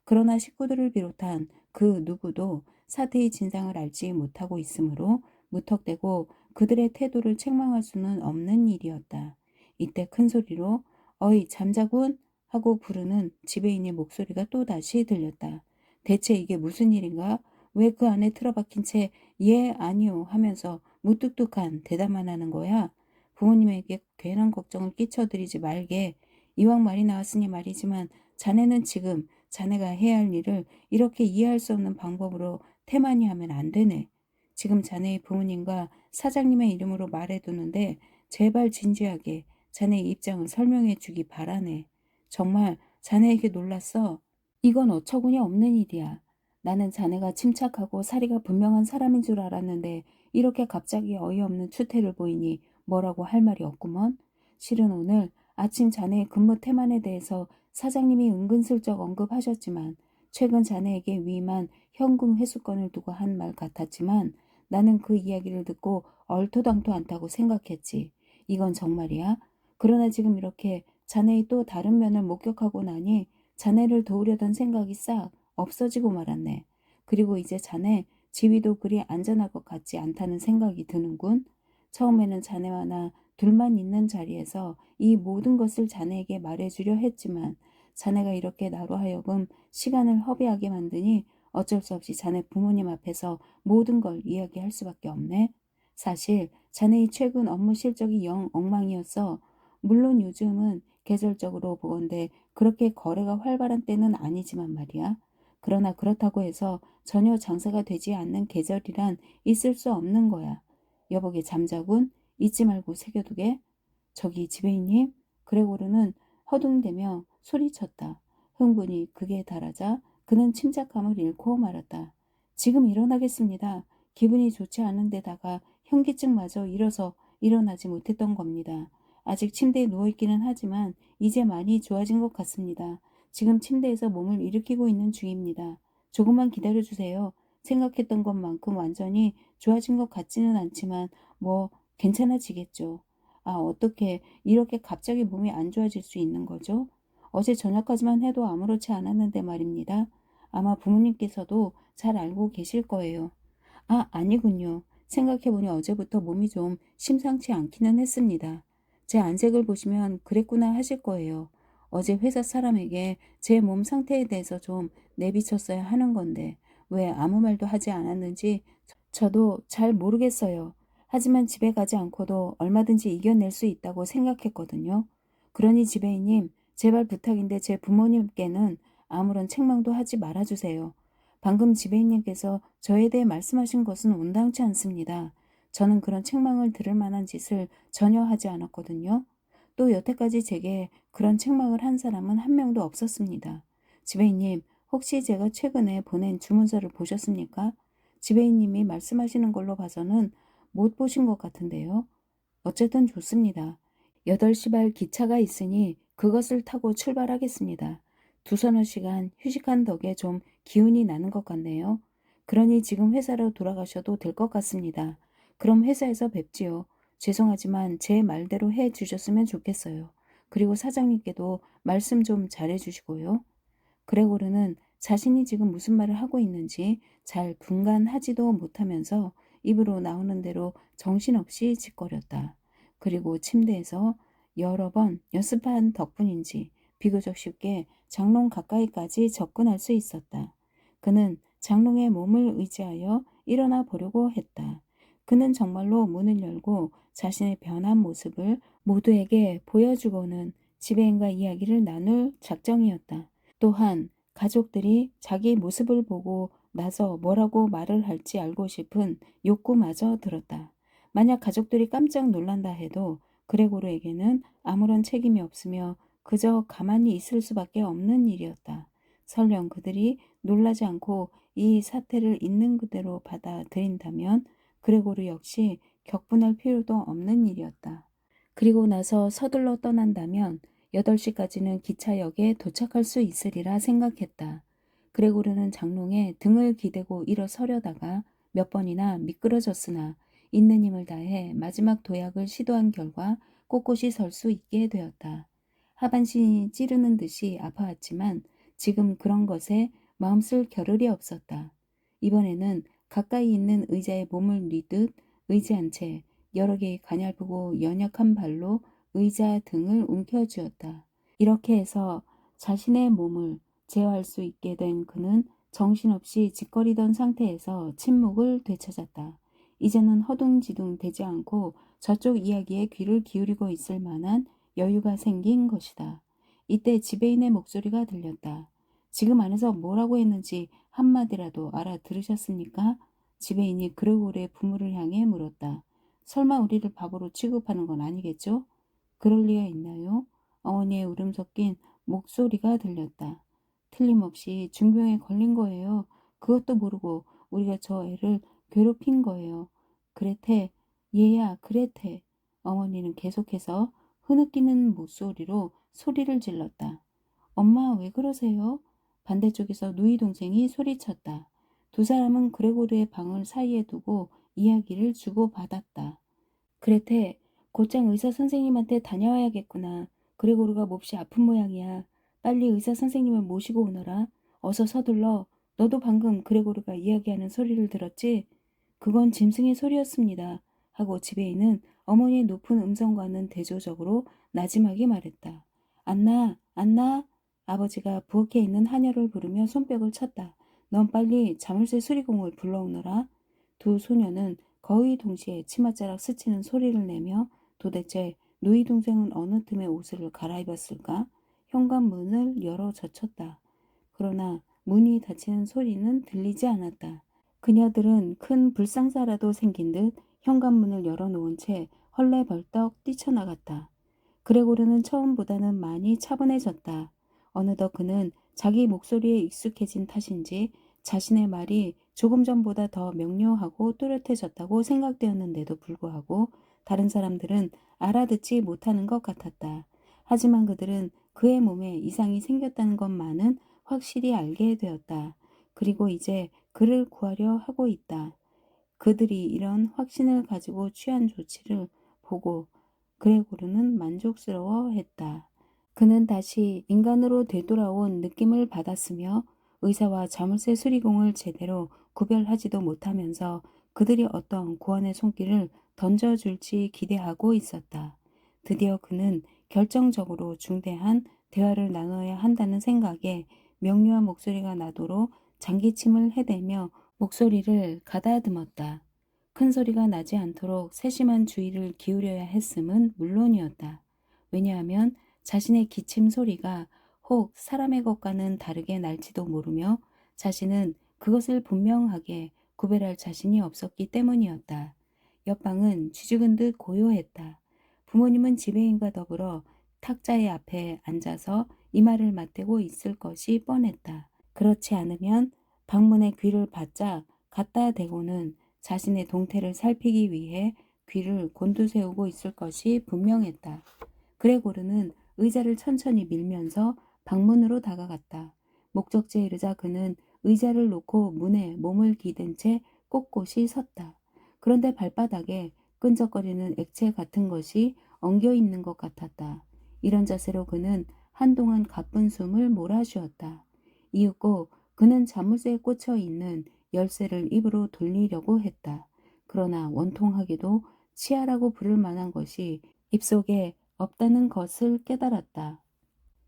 그러나 식구들을 비롯한 그 누구도 사태의 진상을 알지 못하고 있으므로 무턱대고 그들의 태도를 책망할 수는 없는 일이었다. 이때 큰 소리로 "어이 잠자군" 하고 부르는 지배인의 목소리가 또다시 들렸다. 대체 이게 무슨 일인가? 왜 그 안에 틀어박힌 채 "예, 아니요" 하면서 무뚝뚝한 대답만 하는 거야? 부모님에게 괜한 걱정을 끼쳐드리지 말게. 이왕 말이 나왔으니 말이지만 자네는 지금 자네가 해야 할 일을 이렇게 이해할 수 없는 방법으로 태만히 하면 안 되네. 지금 자네의 부모님과 사장님의 이름으로 말해두는데 제발 진지하게 자네의 입장을 설명해 주기 바라네. 정말 자네에게 놀랐어. 이건 어처구니 없는 일이야. 나는 자네가 침착하고 사리가 분명한 사람인 줄 알았는데 이렇게 갑자기 어이없는 추태를 보이니 뭐라고 할 말이 없구먼. 실은 오늘 아침 자네의 근무 태만에 대해서 사장님이 은근슬쩍 언급하셨지만 최근 자네에게 위임한 현금 회수권을 두고 한 말 같았지만 나는 그 이야기를 듣고 얼토당토 않다고 생각했지. 이건 정말이야? 그러나 지금 이렇게 자네의 또 다른 면을 목격하고 나니 자네를 도우려던 생각이 싹 없어지고 말았네. 그리고 이제 자네 지위도 그리 안전할 것 같지 않다는 생각이 드는군. 처음에는 자네와 나 둘만 있는 자리에서 이 모든 것을 자네에게 말해주려 했지만 자네가 이렇게 나로 하여금 시간을 허비하게 만드니 어쩔 수 없이 자네 부모님 앞에서 모든 걸 이야기할 수밖에 없네. 사실 자네의 최근 업무 실적이 영 엉망이었어. 물론 요즘은 계절적으로 보건대 그렇게 거래가 활발한 때는 아니지만 말이야. 그러나 그렇다고 해서 전혀 장사가 되지 않는 계절이란 있을 수 없는 거야. 여보게 잠자군. 잊지 말고 새겨두게. 저기 지배인님. 그레고르는 허둥대며 소리쳤다. 흥분이 극에 달하자 그는 침착함을 잃고 말았다. 지금 일어나겠습니다. 기분이 좋지 않은 데다가 현기증마저 일어서 일어나지 못했던 겁니다. 아직 침대에 누워있기는 하지만 이제 많이 좋아진 것 같습니다. 지금 침대에서 몸을 일으키고 있는 중입니다. 조금만 기다려주세요. 생각했던 것만큼 완전히 좋아진 것 같지는 않지만 뭐 괜찮아지겠죠. 아, 어떻게 이렇게 갑자기 몸이 안 좋아질 수 있는 거죠? 어제 저녁까지만 해도 아무렇지 않았는데 말입니다. 아마 부모님께서도 잘 알고 계실 거예요. 아, 아니군요. 생각해보니 어제부터 몸이 좀 심상치 않기는 했습니다. 제 안색을 보시면 그랬구나 하실 거예요. 어제 회사 사람에게 제 몸 상태에 대해서 좀 내비쳤어야 하는 건데 왜 아무 말도 하지 않았는지 저도 잘 모르겠어요. 하지만 집에 가지 않고도 얼마든지 이겨낼 수 있다고 생각했거든요. 그러니 지배인님, 제발 부탁인데 제 부모님께는 아무런 책망도 하지 말아주세요. 방금 지배인님께서 저에 대해 말씀하신 것은 온당치 않습니다. 저는 그런 책망을 들을 만한 짓을 전혀 하지 않았거든요. 또 여태까지 제게 그런 책망을 한 사람은 한 명도 없었습니다. 지배인님, 혹시 제가 최근에 보낸 주문서를 보셨습니까? 지배인님이 말씀하시는 걸로 봐서는 못 보신 것 같은데요. 어쨌든 좋습니다. 8시 발 기차가 있으니 그것을 타고 출발하겠습니다. 두서너 시간 휴식한 덕에 좀 기운이 나는 것 같네요. 그러니 지금 회사로 돌아가셔도 될 것 같습니다. 그럼 회사에서 뵙지요. 죄송하지만 제 말대로 해 주셨으면 좋겠어요. 그리고 사장님께도 말씀 좀 잘해 주시고요. 그레고르는 자신이 지금 무슨 말을 하고 있는지 잘 분간하지도 못하면서 입으로 나오는 대로 정신없이 짓거렸다. 그리고 침대에서 여러 번 연습한 덕분인지 비교적 쉽게 장롱 가까이까지 접근할 수 있었다. 그는 장롱의 몸을 의지하여 일어나 보려고 했다. 그는 정말로 문을 열고 자신의 변한 모습을 모두에게 보여주고는 지배인과 이야기를 나눌 작정이었다. 또한 가족들이 자기 모습을 보고 나서 뭐라고 말을 할지 알고 싶은 욕구마저 들었다. 만약 가족들이 깜짝 놀란다 해도 그레고르에게는 아무런 책임이 없으며 그저 가만히 있을 수밖에 없는 일이었다. 설령 그들이 놀라지 않고 이 사태를 있는 그대로 받아들인다면 그레고르 역시 격분할 필요도 없는 일이었다. 그리고 나서 서둘러 떠난다면 8시까지는 기차역에 도착할 수 있으리라 생각했다. 그레고르는 장롱에 등을 기대고 일어서려다가 몇 번이나 미끄러졌으나 있는 힘을 다해 마지막 도약을 시도한 결과 꼿꼿이 설 수 있게 되었다. 하반신이 찌르는 듯이 아파왔지만 지금 그런 것에 마음 쓸 겨를이 없었다. 이번에는 가까이 있는 의자에 몸을 뉘듯 의지한 채 여러 개의 가냘프고 연약한 발로 의자 등을 움켜쥐었다. 이렇게 해서 자신의 몸을 제어할 수 있게 된 그는 정신없이 짓거리던 상태에서 침묵을 되찾았다. 이제는 허둥지둥 되지 않고 저쪽 이야기에 귀를 기울이고 있을 만한 여유가 생긴 것이다. 이때 지배인의 목소리가 들렸다. 지금 안에서 뭐라고 했는지 한마디라도 알아들으셨습니까? 지배인이 그레고르의 부모를 향해 물었다. 설마 우리를 바보로 취급하는 건 아니겠죠? 그럴 리가 있나요? 어머니의 울음 섞인 목소리가 들렸다. 틀림없이 중병에 걸린 거예요. 그것도 모르고 우리가 저 애를 괴롭힌 거예요. 그레테, 얘야, 그레테. 어머니는 계속해서 흐느끼는 목소리로 소리를 질렀다. 엄마, 왜 그러세요? 반대쪽에서 누이 동생이 소리쳤다. 두 사람은 그레고르의 방을 사이에 두고 이야기를 주고받았다. 그레테, 곧장 의사 선생님한테 다녀와야겠구나. 그레고르가 몹시 아픈 모양이야. 빨리 의사 선생님을 모시고 오너라. 어서 서둘러. 너도 방금 그레고르가 이야기하는 소리를 들었지? 그건 짐승의 소리였습니다. 하고 지배인은 어머니의 높은 음성과는 대조적으로 나지막이 말했다. 안나, 안나? 아버지가 부엌에 있는 하녀를 부르며 손뼉을 쳤다. 넌 빨리 자물쇠 수리공을 불러오너라. 두 소녀는 거의 동시에 치맛자락 스치는 소리를 내며 도대체 누이 동생은 어느 틈에 옷을 갈아입었을까? 현관문을 열어 젖혔다. 그러나 문이 닫히는 소리는 들리지 않았다. 그녀들은 큰 불상사라도 생긴 듯 현관문을 열어놓은 채 헐레벌떡 뛰쳐나갔다. 그레고르는 처음보다는 많이 차분해졌다. 어느덧 그는 자기 목소리에 익숙해진 탓인지 자신의 말이 조금 전보다 더 명료하고 또렷해졌다고 생각되었는데도 불구하고 다른 사람들은 알아듣지 못하는 것 같았다. 하지만 그들은 그의 몸에 이상이 생겼다는 것만은 확실히 알게 되었다. 그리고 이제 그를 구하려 하고 있다. 그들이 이런 확신을 가지고 취한 조치를 보고 그레고르는 만족스러워했다. 그는 다시 인간으로 되돌아온 느낌을 받았으며 의사와 자물쇠 수리공을 제대로 구별하지도 못하면서 그들이 어떤 구원의 손길을 던져줄지 기대하고 있었다. 드디어 그는 결정적으로 중대한 대화를 나눠야 한다는 생각에 명료한 목소리가 나도록 장기침을 해대며 목소리를 가다듬었다. 큰 소리가 나지 않도록 세심한 주의를 기울여야 했음은 물론이었다. 왜냐하면 자신의 기침 소리가 혹 사람의 것과는 다르게 날지도 모르며 자신은 그것을 분명하게 구별할 자신이 없었기 때문이었다. 옆방은 쥐죽은 듯 고요했다. 부모님은 지배인과 더불어 탁자의 앞에 앉아서 이마를 맞대고 있을 것이 뻔했다. 그렇지 않으면 방문에 귀를 바짝 갖다 대고는 자신의 동태를 살피기 위해 귀를 곤두세우고 있을 것이 분명했다. 그레고르는 의자를 천천히 밀면서 방문으로 다가갔다. 목적지에 이르자 그는 의자를 놓고 문에 몸을 기댄 채 꼿꼿이 섰다. 그런데 발바닥에 끈적거리는 액체 같은 것이 엉겨 있는 것 같았다. 이런 자세로 그는 한동안 가쁜 숨을 몰아쉬었다. 이윽고 그는 자물쇠에 꽂혀 있는 열쇠를 입으로 돌리려고 했다. 그러나 원통하게도 치아라고 부를 만한 것이 입속에 없다는 것을 깨달았다.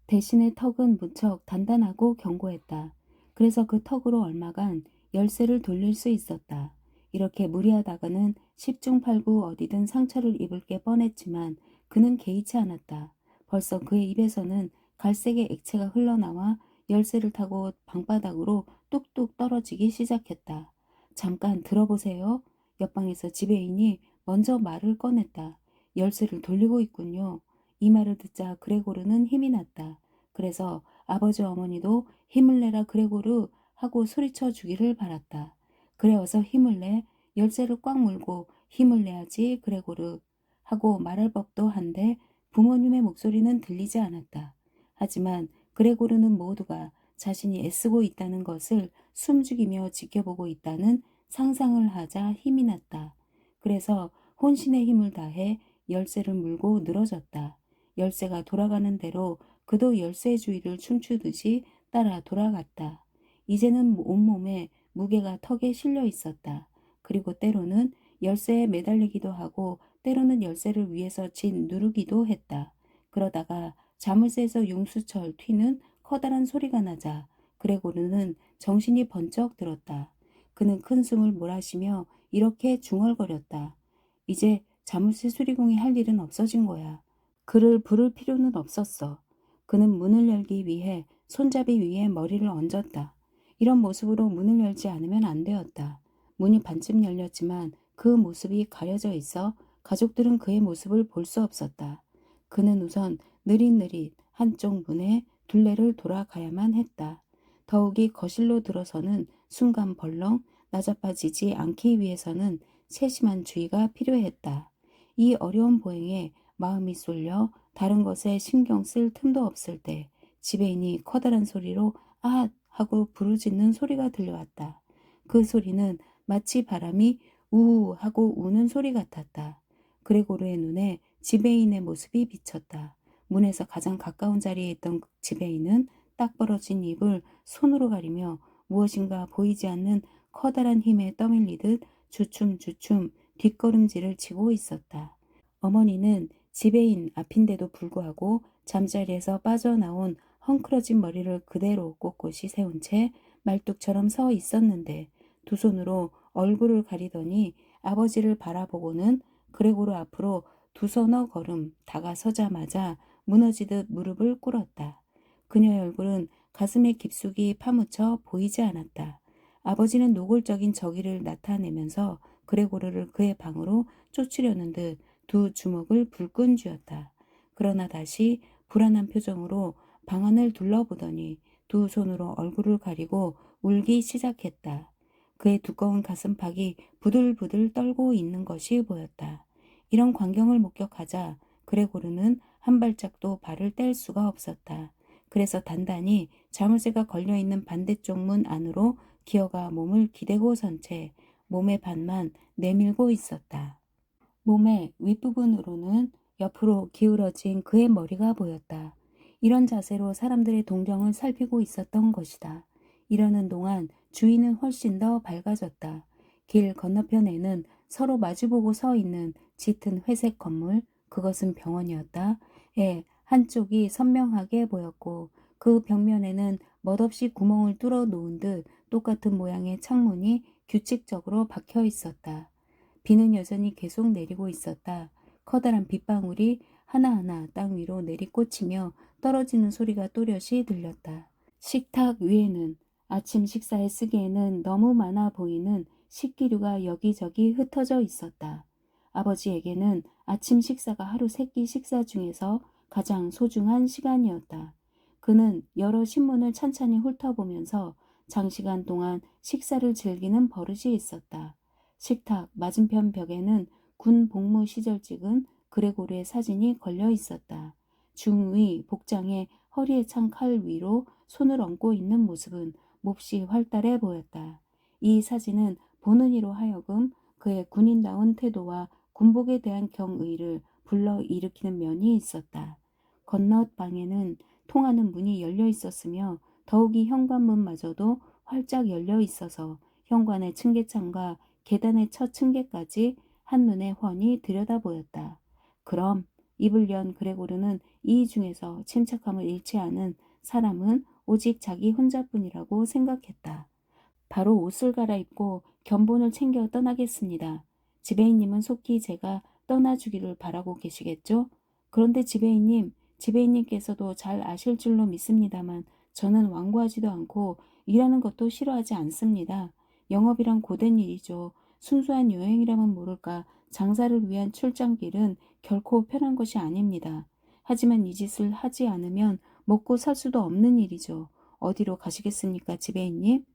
대신에 턱은 무척 단단하고 견고했다. 그래서 그 턱으로 얼마간 열쇠를 돌릴 수 있었다. 이렇게 무리하다가는 10중8구 어디든 상처를 입을 게 뻔했지만 그는 개의치 않았다. 벌써 그의 입에서는 갈색의 액체가 흘러나와 열쇠를 타고 방바닥으로 뚝뚝 떨어지기 시작했다. 잠깐 들어보세요. 옆방에서 지배인이 먼저 말을 꺼냈다. 열쇠를 돌리고 있군요. 이 말을 듣자 그레고르는 힘이 났다. 그래서 아버지 어머니도 힘을 내라 그레고르 하고 소리쳐 주기를 바랐다. 그래 어서 힘을 내. 열쇠를 꽉 물고 힘을 내야지 그레고르 하고 말할 법도 한데 부모님의 목소리는 들리지 않았다. 하지만 그레고르는 모두가 자신이 애쓰고 있다는 것을 숨죽이며 지켜보고 있다는 상상을 하자 힘이 났다. 그래서 혼신의 힘을 다해 열쇠를 물고 늘어졌다. 열쇠가 돌아가는 대로 그도 열쇠 주위를 춤추듯이 따라 돌아갔다. 이제는 온몸에 무게가 턱에 실려 있었다. 그리고 때로는 열쇠에 매달리기도 하고 때로는 열쇠를 위에서 진 누르기도 했다. 그러다가 자물쇠에서 용수철 튀는 커다란 소리가 나자 그레고르는 정신이 번쩍 들었다. 그는 큰 숨을 몰아쉬며 이렇게 중얼거렸다. 이제 자물쇠 수리공이 할 일은 없어진 거야. 그를 부를 필요는 없었어. 그는 문을 열기 위해 손잡이 위에 머리를 얹었다. 이런 모습으로 문을 열지 않으면 안 되었다. 문이 반쯤 열렸지만 그 모습이 가려져 있어 가족들은 그의 모습을 볼 수 없었다. 그는 우선 느릿느릿 한쪽 문에 둘레를 돌아가야만 했다. 더욱이 거실로 들어서는 순간 벌렁 나자빠지지 않기 위해서는 세심한 주의가 필요했다. 이 어려운 보행에 마음이 쏠려 다른 것에 신경 쓸 틈도 없을 때 지배인이 커다란 소리로 아 하고 부르짖는 소리가 들려왔다. 그 소리는 마치 바람이 우우 하고 우는 소리 같았다. 그레고르의 눈에 지배인의 모습이 비쳤다. 문에서 가장 가까운 자리에 있던 지배인은 딱 벌어진 입을 손으로 가리며 무엇인가 보이지 않는 커다란 힘에 떠밀리듯 주춤주춤 뒷걸음질을 치고 있었다. 어머니는 지배인 앞인데도 불구하고 잠자리에서 빠져나온 헝클어진 머리를 그대로 꼿꼿이 세운 채 말뚝처럼 서 있었는데 두 손으로 얼굴을 가리더니 아버지를 바라보고는 그레고르 앞으로 두 서너 걸음 다가서자마자 무너지듯 무릎을 꿇었다. 그녀의 얼굴은 가슴에 깊숙이 파묻혀 보이지 않았다. 아버지는 노골적인 저기를 나타내면서 그레고르를 그의 방으로 쫓으려는 듯 두 주먹을 불끈 쥐었다. 그러나 다시 불안한 표정으로 방안을 둘러보더니 두 손으로 얼굴을 가리고 울기 시작했다. 그의 두꺼운 가슴팍이 부들부들 떨고 있는 것이 보였다. 이런 광경을 목격하자 그레고르는 한 발짝도 발을 뗄 수가 없었다. 그래서 단단히 자물쇠가 걸려있는 반대쪽 문 안으로 기어가 몸을 기대고 선 채 몸의 반만 내밀고 있었다. 몸의 윗부분으로는 옆으로 기울어진 그의 머리가 보였다. 이런 자세로 사람들의 동정을 살피고 있었던 것이다. 이러는 동안 주위는 훨씬 더 밝아졌다. 길 건너편에는 서로 마주보고 서 있는 짙은 회색 건물, 그것은 병원이었다. 한쪽이 선명하게 보였고 그 벽면에는 멋없이 구멍을 뚫어 놓은 듯 똑같은 모양의 창문이 규칙적으로 박혀 있었다. 비는 여전히 계속 내리고 있었다. 커다란 빗방울이 하나하나 땅 위로 내리꽂히며 떨어지는 소리가 또렷이 들렸다. 식탁 위에는 아침 식사에 쓰기에는 너무 많아 보이는 식기류가 여기저기 흩어져 있었다. 아버지에게는 아침 식사가 하루 세 끼 식사 중에서 가장 소중한 시간이었다. 그는 여러 신문을 찬찬히 훑어보면서 장시간 동안 식사를 즐기는 버릇이 있었다. 식탁 맞은편 벽에는 군 복무 시절 찍은 그레고르의 사진이 걸려 있었다. 중의 복장에 허리에 찬 칼 위로 손을 얹고 있는 모습은 몹시 활달해 보였다. 이 사진은 보는 이로 하여금 그의 군인다운 태도와 군복에 대한 경의를 불러일으키는 면이 있었다. 건너방에는 통하는 문이 열려 있었으며 더욱이 현관문마저도 활짝 열려 있어서 현관의 층계창과 계단의 첫 층계까지 한눈에 훤히 들여다 보였다. 그럼 입을 연 그레고르는 이 중에서 침착함을 잃지 않은 사람은 오직 자기 혼자뿐이라고 생각했다. 바로 옷을 갈아입고 견본을 챙겨 떠나겠습니다. 지배인님은 속히 제가 떠나주기를 바라고 계시겠죠? 그런데 지배인님께서도 잘 아실 줄로 믿습니다만 저는 완고하지도 않고 일하는 것도 싫어하지 않습니다. 영업이란 고된 일이죠. 순수한 여행이라면 모를까 장사를 위한 출장길은 결코 편한 것이 아닙니다. 하지만 이 짓을 하지 않으면 먹고 살 수도 없는 일이죠. 어디로 가시겠습니까, 지배인님?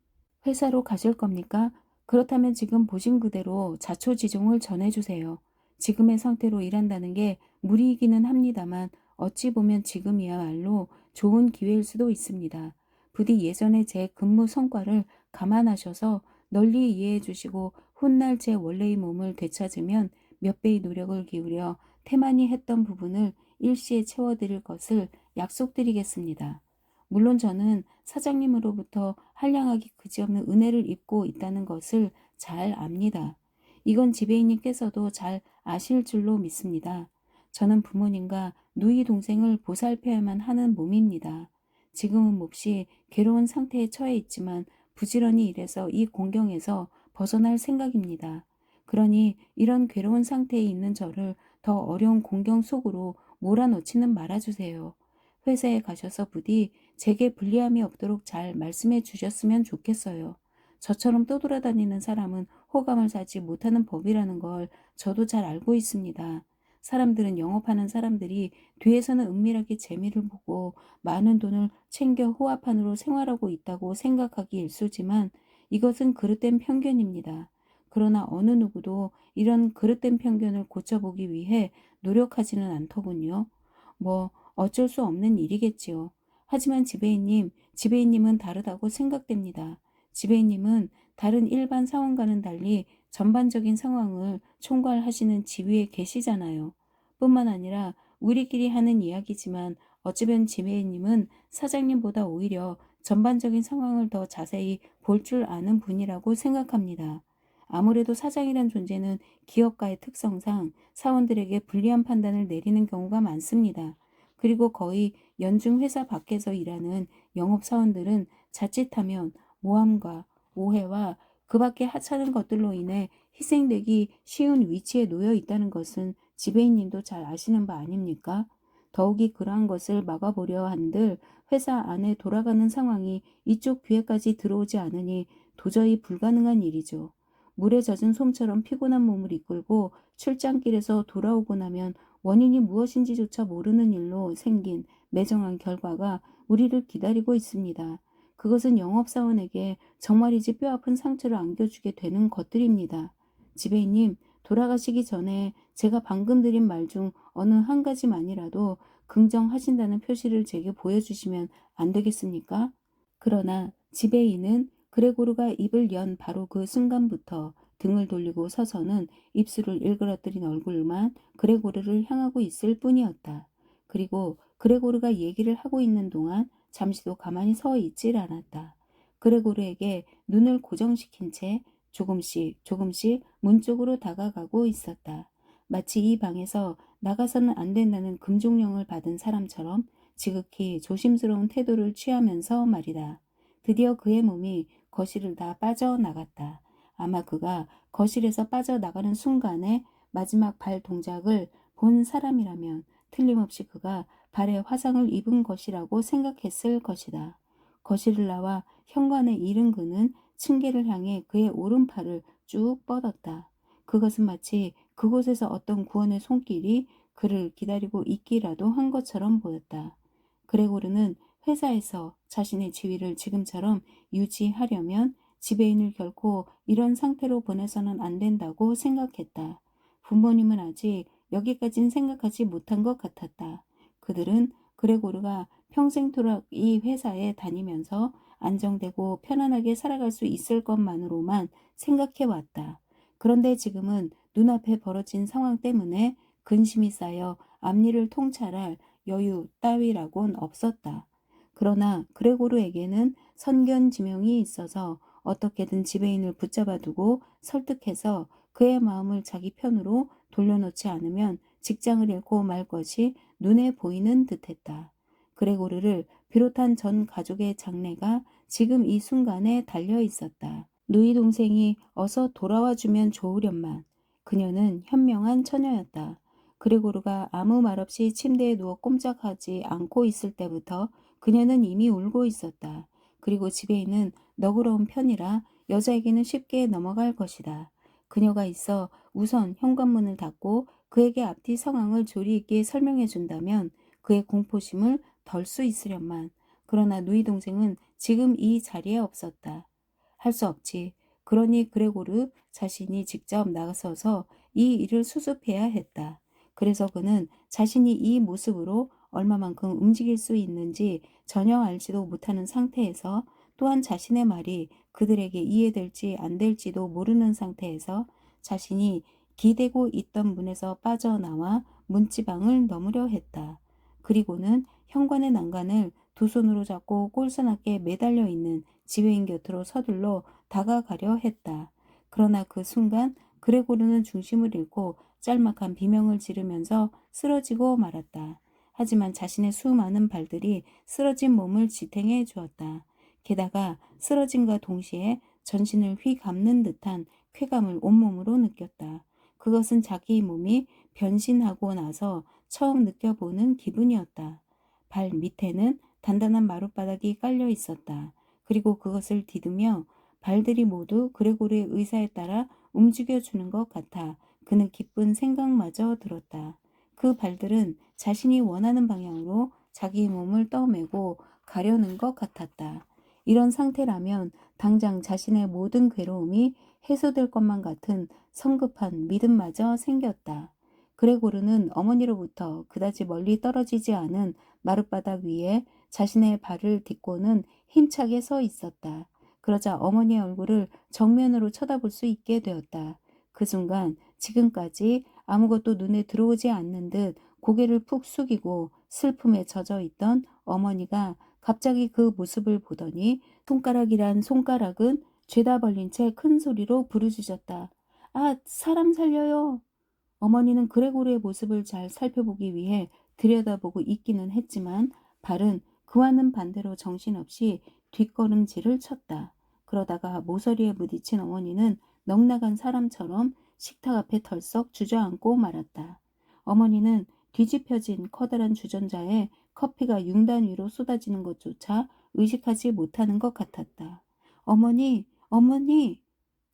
회사로 가실 겁니까? 그렇다면 지금 보신 그대로 자초지종을 전해주세요. 지금의 상태로 일한다는 게 무리이기는 합니다만 어찌 보면 지금이야말로 좋은 기회일 수도 있습니다. 부디 예전에 제 근무 성과를 감안하셔서 널리 이해해 주시고 훗날 제 원래의 몸을 되찾으면 몇 배의 노력을 기울여 태만히 했던 부분을 일시에 채워드릴 것을 약속드리겠습니다. 물론 저는 사장님으로부터 한량하기 그지없는 은혜를 입고 있다는 것을 잘 압니다. 이건 지배인님께서도 잘 아실 줄로 믿습니다. 저는 부모님과 누이 동생을 보살펴야만 하는 몸입니다. 지금은 몹시 괴로운 상태에 처해 있지만 부지런히 일해서 이 공경에서 벗어날 생각입니다. 그러니 이런 괴로운 상태에 있는 저를 더 어려운 공경 속으로 몰아넣지는 말아주세요. 회사에 가셔서 부디 제게 불리함이 없도록 잘 말씀해 주셨으면 좋겠어요. 저처럼 떠돌아다니는 사람은 호감을 사지 못하는 법이라는 걸 저도 잘 알고 있습니다. 사람들은 영업하는 사람들이 뒤에서는 은밀하게 재미를 보고 많은 돈을 챙겨 호화판으로 생활하고 있다고 생각하기 일쑤지만 이것은 그릇된 편견입니다. 그러나 어느 누구도 이런 그릇된 편견을 고쳐보기 위해 노력하지는 않더군요. 뭐 어쩔 수 없는 일이겠지요. 하지만 지배인님은 다르다고 생각됩니다. 지배인님은 다른 일반 사원과는 달리 전반적인 상황을 총괄하시는 지위에 계시잖아요. 뿐만 아니라 우리끼리 하는 이야기지만 어쩌면 지배인님은 사장님보다 오히려 전반적인 상황을 더 자세히 볼 줄 아는 분이라고 생각합니다. 아무래도 사장이란 존재는 기업가의 특성상 사원들에게 불리한 판단을 내리는 경우가 많습니다. 그리고 거의 연중 회사 밖에서 일하는 영업사원들은 자칫하면 모함과 오해와 그 밖에 하찮은 것들로 인해 희생되기 쉬운 위치에 놓여 있다는 것은 지배인님도 잘 아시는 바 아닙니까? 더욱이 그러한 것을 막아보려 한들 회사 안에 돌아가는 상황이 이쪽 귀에까지 들어오지 않으니 도저히 불가능한 일이죠. 물에 젖은 솜처럼 피곤한 몸을 이끌고 출장길에서 돌아오고 나면 원인이 무엇인지조차 모르는 일로 생긴 매정한 결과가 우리를 기다리고 있습니다. 그것은 영업사원에게 정말이지 뼈아픈 상처를 안겨주게 되는 것들입니다. 지배인님, 돌아가시기 전에 제가 방금 드린 말 중 어느 한 가지만이라도 긍정하신다는 표시를 제게 보여주시면 안 되겠습니까? 그러나 지배인은 그레고르가 입을 연 바로 그 순간부터 등을 돌리고 서서는 입술을 일그러뜨린 얼굴만 그레고르를 향하고 있을 뿐이었다. 그리고 그레고르가 얘기를 하고 있는 동안 잠시도 가만히 서 있질 않았다. 그레고르에게 눈을 고정시킨 채 조금씩 문 쪽으로 다가가고 있었다. 마치 이 방에서 나가서는 안 된다는 금종령을 받은 사람처럼 지극히 조심스러운 태도를 취하면서 말이다. 드디어 그의 몸이 거실을 다 빠져나갔다. 아마 그가 거실에서 빠져나가는 순간에 마지막 발 동작을 본 사람이라면 틀림없이 그가 발에 화상을 입은 것이라고 생각했을 것이다. 거실을 나와 현관에 이른 그는 층계를 향해 그의 오른팔을 쭉 뻗었다. 그것은 마치 그곳에서 어떤 구원의 손길이 그를 기다리고 있기라도 한 것처럼 보였다. 그레고르는 회사에서 자신의 지위를 지금처럼 유지하려면 지배인을 결코 이런 상태로 보내서는 안 된다고 생각했다. 부모님은 아직 여기까진 생각하지 못한 것 같았다. 그들은 그레고르가 평생토록 이 회사에 다니면서 안정되고 편안하게 살아갈 수 있을 것만으로만 생각해왔다. 그런데 지금은 눈앞에 벌어진 상황 때문에 근심이 쌓여 앞일을 통찰할 여유 따위라곤 없었다. 그러나 그레고르에게는 선견지명이 있어서 어떻게든 지배인을 붙잡아두고 설득해서 그의 마음을 자기 편으로 돌려놓지 않으면 직장을 잃고 말 것이 눈에 보이는 듯했다. 그레고르를 비롯한 전 가족의 장래가 지금 이 순간에 달려 있었다. 누이 동생이 어서 돌아와 주면 좋으련만. 그녀는 현명한 처녀였다. 그레고르가 아무 말 없이 침대에 누워 꼼짝하지 않고 있을 때부터 그녀는 이미 울고 있었다. 그리고 집에 있는 너그러운 편이라 여자에게는 쉽게 넘어갈 것이다. 그녀가 있어 우선 현관문을 닫고 그에게 앞뒤 상황을 조리 있게 설명해 준다면 그의 공포심을 덜 수 있으련만. 그러나 누이 동생은 지금 이 자리에 없었다. 할 수 없지. 그러니 그레고르 자신이 직접 나서서 이 일을 수습해야 했다. 그래서 그는 자신이 이 모습으로 얼마만큼 움직일 수 있는지 전혀 알지도 못하는 상태에서, 또한 자신의 말이 그들에게 이해될지 안 될지도 모르는 상태에서 자신이 기대고 있던 문에서 빠져나와 문지방을 넘으려 했다. 그리고는 현관의 난간을 두 손으로 잡고 꼴사납게 매달려 있는 지배인 곁으로 서둘러 다가가려 했다. 그러나 그 순간 그레고르는 중심을 잃고 짤막한 비명을 지르면서 쓰러지고 말았다. 하지만 자신의 수많은 발들이 쓰러진 몸을 지탱해 주었다. 게다가 쓰러짐과 동시에 전신을 휘감는 듯한 쾌감을 온몸으로 느꼈다. 그것은 자기 몸이 변신하고 나서 처음 느껴보는 기분이었다. 발 밑에는 단단한 마룻바닥이 깔려 있었다. 그리고 그것을 디디며 발들이 모두 그레고르의 의사에 따라 움직여주는 것 같아 그는 기쁜 생각마저 들었다. 그 발들은 자신이 원하는 방향으로 자기 몸을 떠매고 가려는 것 같았다. 이런 상태라면 당장 자신의 모든 괴로움이 해소될 것만 같은 성급한 믿음마저 생겼다. 그레고르는 어머니로부터 그다지 멀리 떨어지지 않은 마룻바닥 위에 자신의 발을 딛고는 힘차게 서 있었다. 그러자 어머니의 얼굴을 정면으로 쳐다볼 수 있게 되었다. 그 순간 지금까지 아무것도 눈에 들어오지 않는 듯 고개를 푹 숙이고 슬픔에 젖어 있던 어머니가 갑자기 그 모습을 보더니 손가락이란 손가락은 죄다 벌린 채 큰 소리로 부르짖었다. 아, 사람 살려요. 어머니는 그레고르의 모습을 잘 살펴보기 위해 들여다보고 있기는 했지만 발은 그와는 반대로 정신없이 뒷걸음질을 쳤다. 그러다가 모서리에 부딪힌 어머니는 넋나간 사람처럼 식탁 앞에 덜썩 주저앉고 말았다. 어머니는 뒤집혀진 커다란 주전자에 커피가 융단 위로 쏟아지는 것조차 의식하지 못하는 것 같았다. 어머니, 어머니!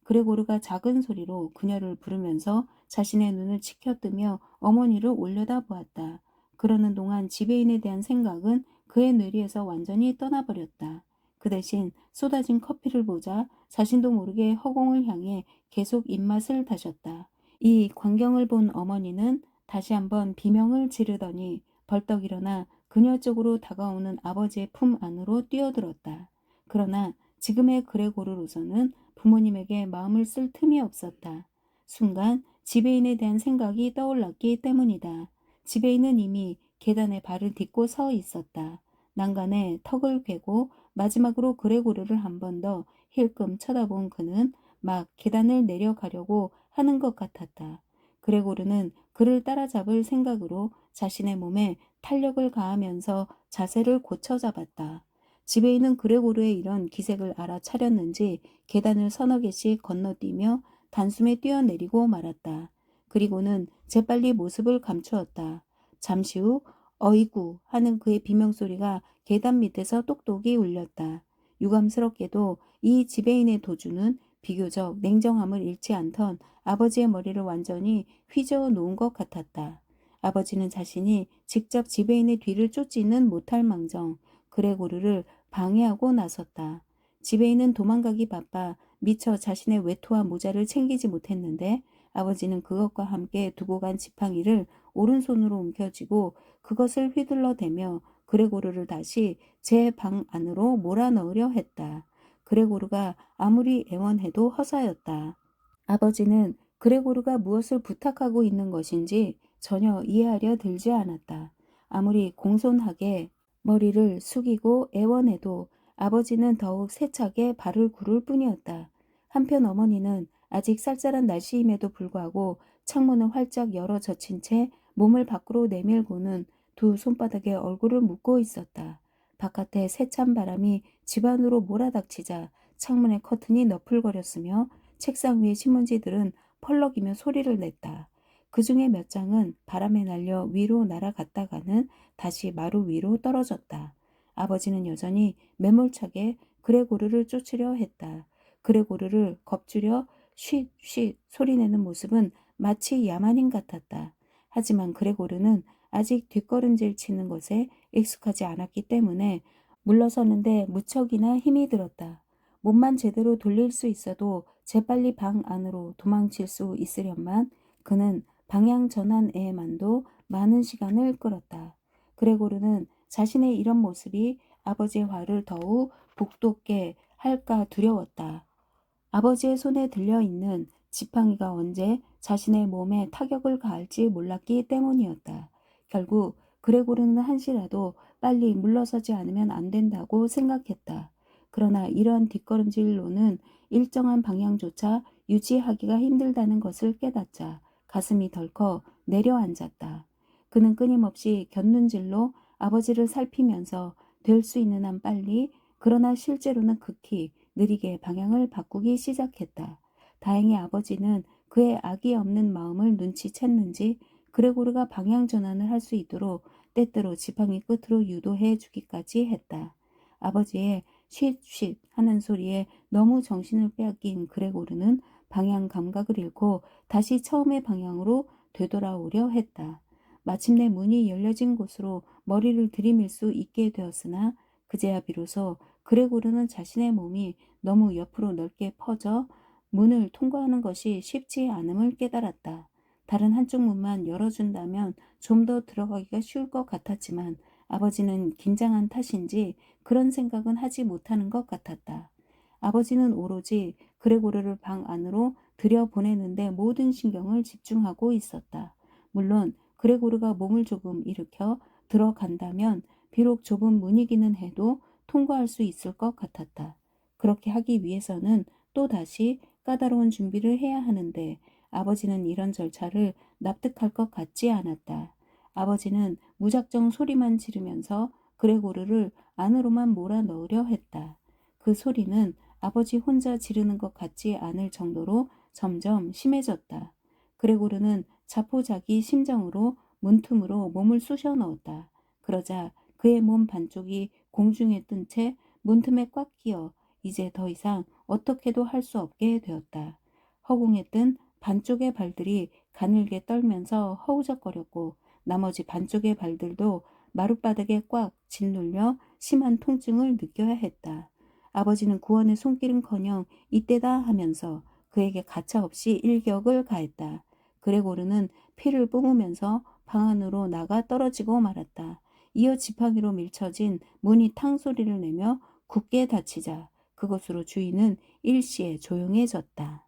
그레고르가 작은 소리로 그녀를 부르면서 자신의 눈을 치켜뜨며 어머니를 올려다보았다. 그러는 동안 지배인에 대한 생각은 그의 뇌리에서 완전히 떠나버렸다. 그 대신 쏟아진 커피를 보자 자신도 모르게 허공을 향해 계속 입맛을 다셨다. 이 광경을 본 어머니는 다시 한번 비명을 지르더니 벌떡 일어나 그녀 쪽으로 다가오는 아버지의 품 안으로 뛰어들었다. 그러나 지금의 그레고르로서는 부모님에게 마음을 쓸 틈이 없었다. 순간 지배인에 대한 생각이 떠올랐기 때문이다. 지배인은 이미 계단에 발을 딛고 서 있었다. 난간에 턱을 괴고 마지막으로 그레고르를 한 번 더 힐끔 쳐다본 그는 막 계단을 내려가려고 하는 것 같았다. 그레고르는 그를 따라잡을 생각으로 자신의 몸에 탄력을 가하면서 자세를 고쳐 잡았다. 지배인은 그레고르의 이런 기색을 알아차렸는지 계단을 서너 개씩 건너뛰며 단숨에 뛰어내리고 말았다. 그리고는 재빨리 모습을 감추었다. 잠시 후 어이구 하는 그의 비명소리가 계단 밑에서 똑똑이 울렸다. 유감스럽게도 이 지배인의 도주는 비교적 냉정함을 잃지 않던 아버지의 머리를 완전히 휘저어 놓은 것 같았다. 아버지는 자신이 직접 지배인의 뒤를 쫓지는 못할 망정 그레고르를 방해하고 나섰다. 지배인은 도망가기 바빠 미처 자신의 외투와 모자를 챙기지 못했는데 아버지는 그것과 함께 두고 간 지팡이를 오른손으로 움켜쥐고 그것을 휘둘러대며 그레고르를 다시 제 방 안으로 몰아넣으려 했다. 그레고르가 아무리 애원해도 허사였다. 아버지는 그레고르가 무엇을 부탁하고 있는 것인지 전혀 이해하려 들지 않았다. 아무리 공손하게 머리를 숙이고 애원해도 아버지는 더욱 세차게 발을 구를 뿐이었다. 한편 어머니는 아직 쌀쌀한 날씨임에도 불구하고 창문을 활짝 열어 젖힌 채 몸을 밖으로 내밀고는 두 손바닥에 얼굴을 묶고 있었다. 바깥에 세찬 바람이 집 안으로 몰아닥치자 창문의 커튼이 너풀거렸으며 책상 위의 신문지들은 펄럭이며 소리를 냈다. 그 중에 몇 장은 바람에 날려 위로 날아갔다가는 다시 마루 위로 떨어졌다. 아버지는 여전히 매몰차게 그레고르를 쫓으려 했다. 그레고르를 겁주려 쉿쉿 소리내는 모습은 마치 야만인 같았다. 하지만 그레고르는 아직 뒷걸음질 치는 것에 익숙하지 않았기 때문에 물러서는데 무척이나 힘이 들었다. 몸만 제대로 돌릴 수 있어도 재빨리 방 안으로 도망칠 수 있으련만 그는 방향 전환에만도 많은 시간을 끌었다. 그레고르는 자신의 이런 모습이 아버지의 화를 더욱 북돋게 할까 두려웠다. 아버지의 손에 들려있는 지팡이가 언제 자신의 몸에 타격을 가할지 몰랐기 때문이었다. 결국 그레고르는 한시라도 빨리 물러서지 않으면 안 된다고 생각했다. 그러나 이러한 뒷걸음질로는 일정한 방향조차 유지하기가 힘들다는 것을 깨닫자 가슴이 덜컥 내려앉았다. 그는 끊임없이 곁눈질로 아버지를 살피면서 될 수 있는 한 빨리, 그러나 실제로는 극히 느리게 방향을 바꾸기 시작했다. 다행히 아버지는 그의 악이 없는 마음을 눈치챘는지 그레고르가 방향 전환을 할 수 있도록 때때로 지팡이 끝으로 유도해 주기까지 했다. 아버지의 쉿쉿 하는 소리에 너무 정신을 빼앗긴 그레고르는 방향 감각을 잃고 다시 처음의 방향으로 되돌아오려 했다. 마침내 문이 열려진 곳으로 머리를 들이밀 수 있게 되었으나 그제야 비로소 그레고르는 자신의 몸이 너무 옆으로 넓게 퍼져 문을 통과하는 것이 쉽지 않음을 깨달았다. 다른 한쪽 문만 열어준다면 좀 더 들어가기가 쉬울 것 같았지만 아버지는 긴장한 탓인지 그런 생각은 하지 못하는 것 같았다. 아버지는 오로지 그레고르를 방 안으로 들여보내는데 모든 신경을 집중하고 있었다. 물론 그레고르가 몸을 조금 일으켜 들어간다면 비록 좁은 문이기는 해도 통과할 수 있을 것 같았다. 그렇게 하기 위해서는 또다시 까다로운 준비를 해야 하는데 아버지는 이런 절차를 납득할 것 같지 않았다. 아버지는 무작정 소리만 지르면서 그레고르를 안으로만 몰아넣으려 했다. 그 소리는 아버지 혼자 지르는 것 같지 않을 정도로 점점 심해졌다. 그레고르는 자포자기 심정으로 문틈으로 몸을 쑤셔 넣었다. 그러자 그의 몸 반쪽이 공중에 뜬 채 문틈에 꽉 끼어 이제 더 이상 어떻게도 할 수 없게 되었다. 허공에 뜬 반쪽의 발들이 가늘게 떨면서 허우적거렸고 나머지 반쪽의 발들도 마룻바닥에 꽉 짓눌려 심한 통증을 느껴야 했다. 아버지는 구원의 손길은커녕 이때다 하면서 그에게 가차없이 일격을 가했다. 그레고르는 피를 뿜으면서 방 안으로 나가 떨어지고 말았다. 이어 지팡이로 밀쳐진 문이 탕 소리를 내며 굳게 닫히자 그것으로 주인은 일시에 조용해졌다.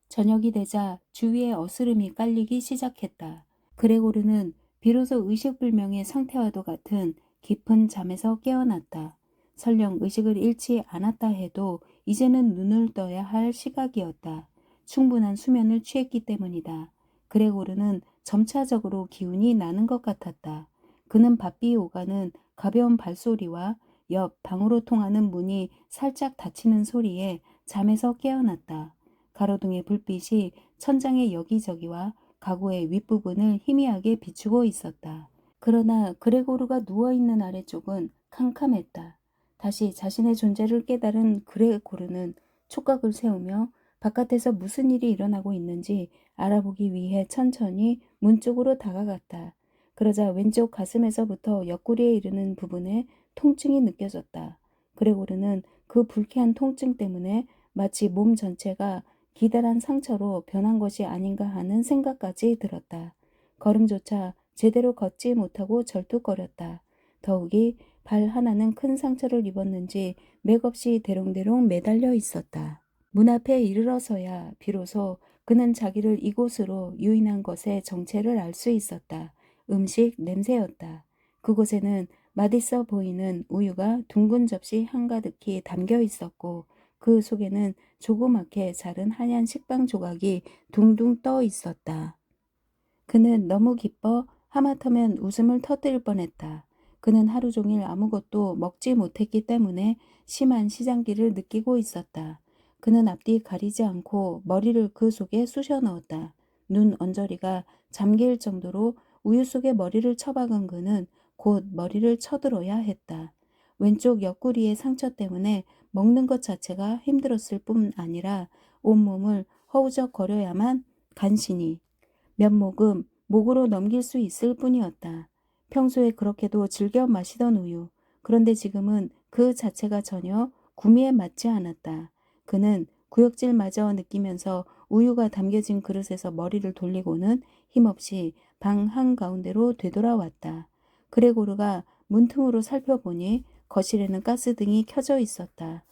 저녁이 되자 주위에 어스름이 깔리기 시작했다. 그레고르는 비로소 의식불명의 상태와도 같은 깊은 잠에서 깨어났다. 설령 의식을 잃지 않았다 해도 이제는 눈을 떠야 할 시각이었다. 충분한 수면을 취했기 때문이다. 그레고르는 점차적으로 기운이 나는 것 같았다. 그는 바삐 오가는 가벼운 발소리와 옆 방으로 통하는 문이 살짝 닫히는 소리에 잠에서 깨어났다. 가로등의 불빛이 천장의 여기저기와 가구의 윗부분을 희미하게 비추고 있었다. 그러나 그레고르가 누워있는 아래쪽은 캄캄했다. 다시 자신의 존재를 깨달은 그레고르는 촉각을 세우며 바깥에서 무슨 일이 일어나고 있는지 알아보기 위해 천천히 문 쪽으로 다가갔다. 그러자 왼쪽 가슴에서부터 옆구리에 이르는 부분에 통증이 느껴졌다. 그레고르는 그 불쾌한 통증 때문에 마치 몸 전체가 기다란 상처로 변한 것이 아닌가 하는 생각까지 들었다. 걸음조차 제대로 걷지 못하고 절뚝거렸다. 더욱이 발 하나는 큰 상처를 입었는지 맥없이 대롱대롱 매달려 있었다. 문 앞에 이르러서야 비로소 그는 자기를 이곳으로 유인한 것의 정체를 알 수 있었다. 음식 냄새였다. 그곳에는 맛있어 보이는 우유가 둥근 접시 한가득히 담겨 있었고 그 속에는 조그맣게 자른 하얀 식빵 조각이 둥둥 떠 있었다. 그는 너무 기뻐 하마터면 웃음을 터뜨릴 뻔했다. 그는 하루 종일 아무것도 먹지 못했기 때문에 심한 시장기를 느끼고 있었다. 그는 앞뒤 가리지 않고 머리를 그 속에 쑤셔 넣었다. 눈 언저리가 잠길 정도로 우유 속에 머리를 처박은 그는 곧 머리를 쳐들어야 했다. 왼쪽 옆구리의 상처 때문에 먹는 것 자체가 힘들었을 뿐 아니라 온몸을 허우적거려야만 간신히 몇 모금 목으로 넘길 수 있을 뿐이었다. 평소에 그렇게도 즐겨 마시던 우유. 그런데 지금은 그 자체가 전혀 구미에 맞지 않았다. 그는 구역질마저 느끼면서 우유가 담겨진 그릇에서 머리를 돌리고는 힘없이 방 한가운데로 되돌아왔다. 그레고르가 문틈으로 살펴보니 거실에는 가스등이 켜져 있었다.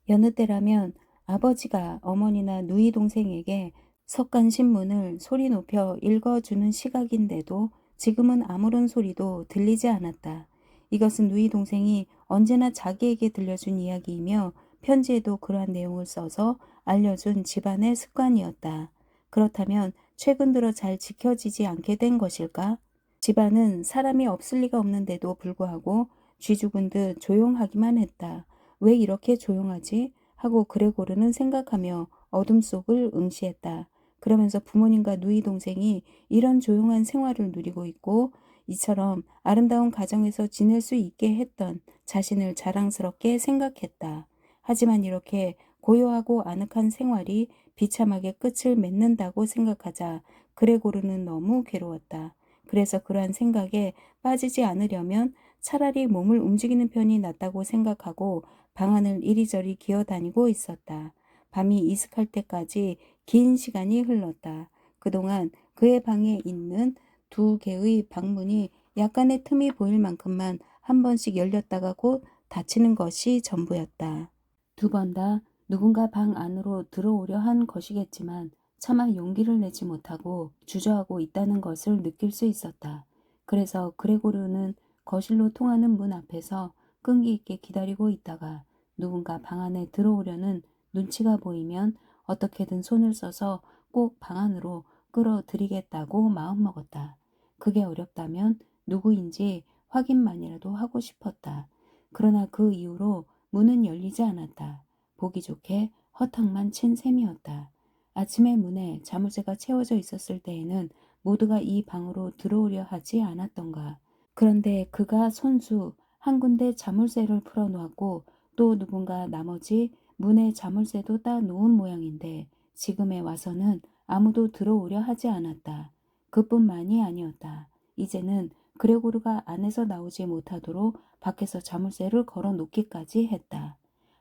여느 때라면 아버지가 어머니나 누이 동생에게 석간 신문을 소리 높여 읽어주는 시각인데도 지금은 아무런 소리도 들리지 않았다. 이것은 누이 동생이 언제나 자기에게 들려준 이야기이며 편지에도 그러한 내용을 써서 알려준 집안의 습관이었다. 그렇다면 최근 들어 잘 지켜지지 않게 된 것일까? 집안은 사람이 없을 리가 없는데도 불구하고 쥐 죽은 듯 조용하기만 했다. 왜 이렇게 조용하지? 하고 그레고르는 생각하며 어둠 속을 응시했다. 그러면서 부모님과 누이 동생이 이런 조용한 생활을 누리고 있고 이처럼 아름다운 가정에서 지낼 수 있게 했던 자신을 자랑스럽게 생각했다. 하지만 이렇게 고요하고 아늑한 생활이 비참하게 끝을 맺는다고 생각하자 그레고르는 너무 괴로웠다. 그래서 그러한 생각에 빠지지 않으려면 차라리 몸을 움직이는 편이 낫다고 생각하고 방안을 이리저리 기어다니고 있었다. 밤이 이슥할 때까지 긴 시간이 흘렀다. 그동안 그의 방에 있는 두 개의 방문이 약간의 틈이 보일 만큼만 한 번씩 열렸다가 곧 닫히는 것이 전부였다. 두 번 다 누군가 방 안으로 들어오려 한 것이겠지만 차마 용기를 내지 못하고 주저하고 있다는 것을 느낄 수 있었다. 그래서 그레고르는 거실로 통하는 문 앞에서 끈기 있게 기다리고 있다가 누군가 방 안에 들어오려는 눈치가 보이면 어떻게든 손을 써서 꼭 방 안으로 끌어들이겠다고 마음먹었다. 그게 어렵다면 누구인지 확인만이라도 하고 싶었다. 그러나 그 이후로 문은 열리지 않았다. 보기 좋게 허탕만 친 셈이었다. 아침에 문에 자물쇠가 채워져 있었을 때에는 모두가 이 방으로 들어오려 하지 않았던가. 그런데 그가 손수 한 군데 자물쇠를 풀어놓았고 또 누군가 나머지 문에 자물쇠도 따 놓은 모양인데 지금에 와서는 아무도 들어오려 하지 않았다. 그뿐만이 아니었다. 이제는 그레고르가 안에서 나오지 못하도록 밖에서 자물쇠를 걸어 놓기까지 했다.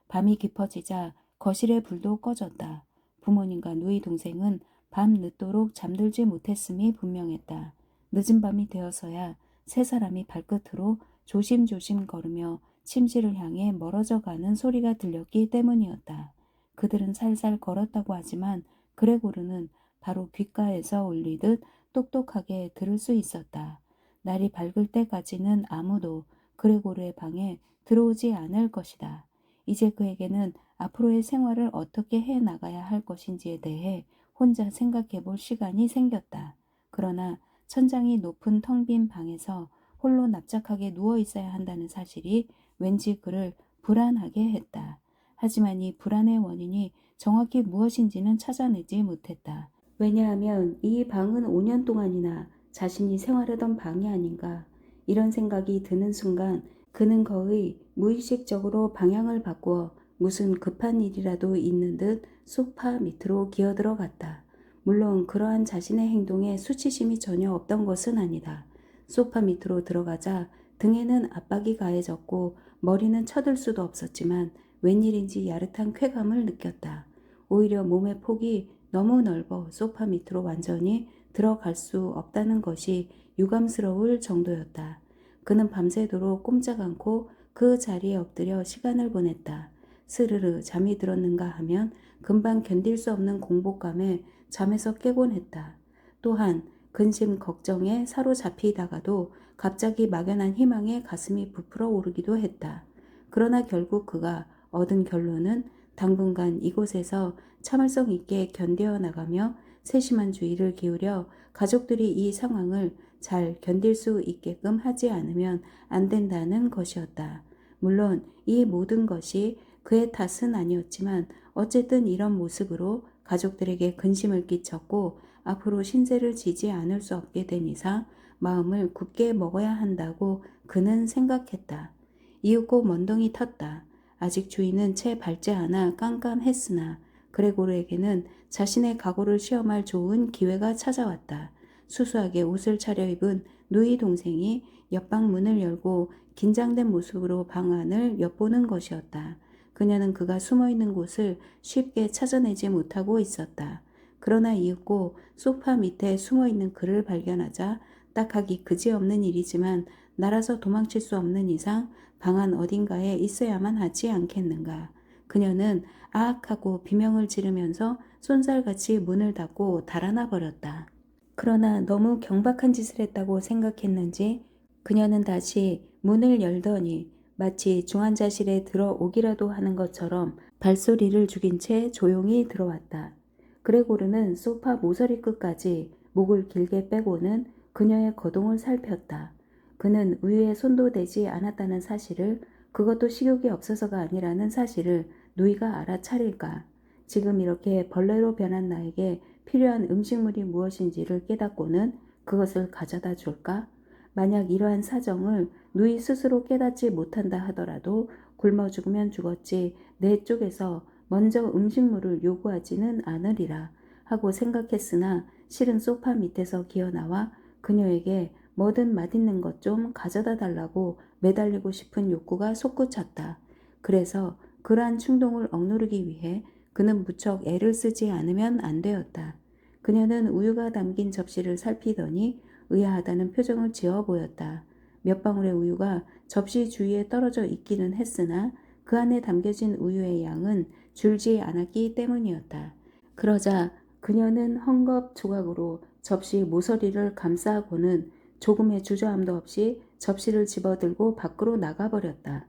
밤이 깊어지자 거실의 불도 꺼졌다. 부모님과 누이 동생은 밤 늦도록 잠들지 못했음이 분명했다. 늦은 밤이 되어서야 세 사람이 발끝으로 조심조심 걸으며 침실을 향해 멀어져 가는 소리가 들렸기 때문이었다. 그들은 살살 걸었다고 하지만 그레고르는 바로 귓가에서 울리듯 똑똑하게 들을 수 있었다. 날이 밝을 때까지는 아무도 그레고르의 방에 들어오지 않을 것이다. 이제 그에게는 앞으로의 생활을 어떻게 해 나가야 할 것인지에 대해 혼자 생각해 볼 시간이 생겼다. 그러나 천장이 높은 텅 빈 방에서 홀로 납작하게 누워 있어야 한다는 사실이 왠지 그를 불안하게 했다. 하지만 이 불안의 원인이 정확히 무엇인지는 찾아내지 못했다. 왜냐하면 이 방은 5년 동안이나 자신이 생활하던 방이 아닌가. 이런 생각이 드는 순간 그는 거의 무의식적으로 방향을 바꾸어 무슨 급한 일이라도 있는 듯 소파 밑으로 기어들어갔다. 물론 그러한 자신의 행동에 수치심이 전혀 없던 것은 아니다. 소파 밑으로 들어가자 등에는 압박이 가해졌고 머리는 쳐들 수도 없었지만 웬일인지 야릇한 쾌감을 느꼈다. 오히려 몸의 폭이 너무 넓어 소파 밑으로 완전히 들어갈 수 없다는 것이 유감스러울 정도였다. 그는 밤새도록 꼼짝 않고 그 자리에 엎드려 시간을 보냈다. 스르르 잠이 들었는가 하면 금방 견딜 수 없는 공복감에 잠에서 깨곤 했다. 또한 근심 걱정에 사로잡히다가도 갑자기 막연한 희망에 가슴이 부풀어 오르기도 했다. 그러나 결국 그가 얻은 결론은 당분간 이곳에서 참을성 있게 견뎌 나가며 세심한 주의를 기울여 가족들이 이 상황을 잘 견딜 수 있게끔 하지 않으면 안 된다는 것이었다. 물론 이 모든 것이 그의 탓은 아니었지만 어쨌든 이런 모습으로 가족들에게 근심을 끼쳤고 앞으로 신세를 지지 않을 수 없게 된 이상 마음을 굳게 먹어야 한다고 그는 생각했다. 이윽고 먼덩이 텄다. 아직 주인은 채 밟지 않아 깜깜했으나 그레고르에게는 자신의 각오를 시험할 좋은 기회가 찾아왔다. 수수하게 옷을 차려입은 누이 동생이 옆방 문을 열고 긴장된 모습으로 방 안을 엿보는 것이었다. 그녀는 그가 숨어있는 곳을 쉽게 찾아내지 못하고 있었다. 그러나 이윽고 소파 밑에 숨어있는 그를 발견하자 딱하기 그지없는 일이지만 날아서 도망칠 수 없는 이상 방 안 어딘가에 있어야만 하지 않겠는가. 그녀는 아악 하고 비명을 지르면서 쏜살같이 문을 닫고 달아나 버렸다. 그러나 너무 경박한 짓을 했다고 생각했는지 그녀는 다시 문을 열더니 마치 중환자실에 들어오기라도 하는 것처럼 발소리를 죽인 채 조용히 들어왔다. 그레고르는 소파 모서리 끝까지 목을 길게 빼고는 그녀의 거동을 살폈다. 그는 우유에 손도 대지 않았다는 사실을, 그것도 식욕이 없어서가 아니라는 사실을 누이가 알아차릴까? 지금 이렇게 벌레로 변한 나에게 필요한 음식물이 무엇인지를 깨닫고는 그것을 가져다 줄까? 만약 이러한 사정을 누이 스스로 깨닫지 못한다 하더라도 굶어 죽으면 죽었지 내 쪽에서 먼저 음식물을 요구하지는 않으리라 하고 생각했으나 실은 소파 밑에서 기어나와 그녀에게 뭐든 맛있는 것 좀 가져다 달라고 매달리고 싶은 욕구가 솟구쳤다. 그래서 그러한 충동을 억누르기 위해 그는 무척 애를 쓰지 않으면 안 되었다. 그녀는 우유가 담긴 접시를 살피더니 의아하다는 표정을 지어 보였다. 몇 방울의 우유가 접시 주위에 떨어져 있기는 했으나 그 안에 담겨진 우유의 양은 줄지 않았기 때문이었다. 그러자 그녀는 헝겊 조각으로 접시 모서리를 감싸고는 조금의 주저함도 없이 접시를 집어들고 밖으로 나가버렸다.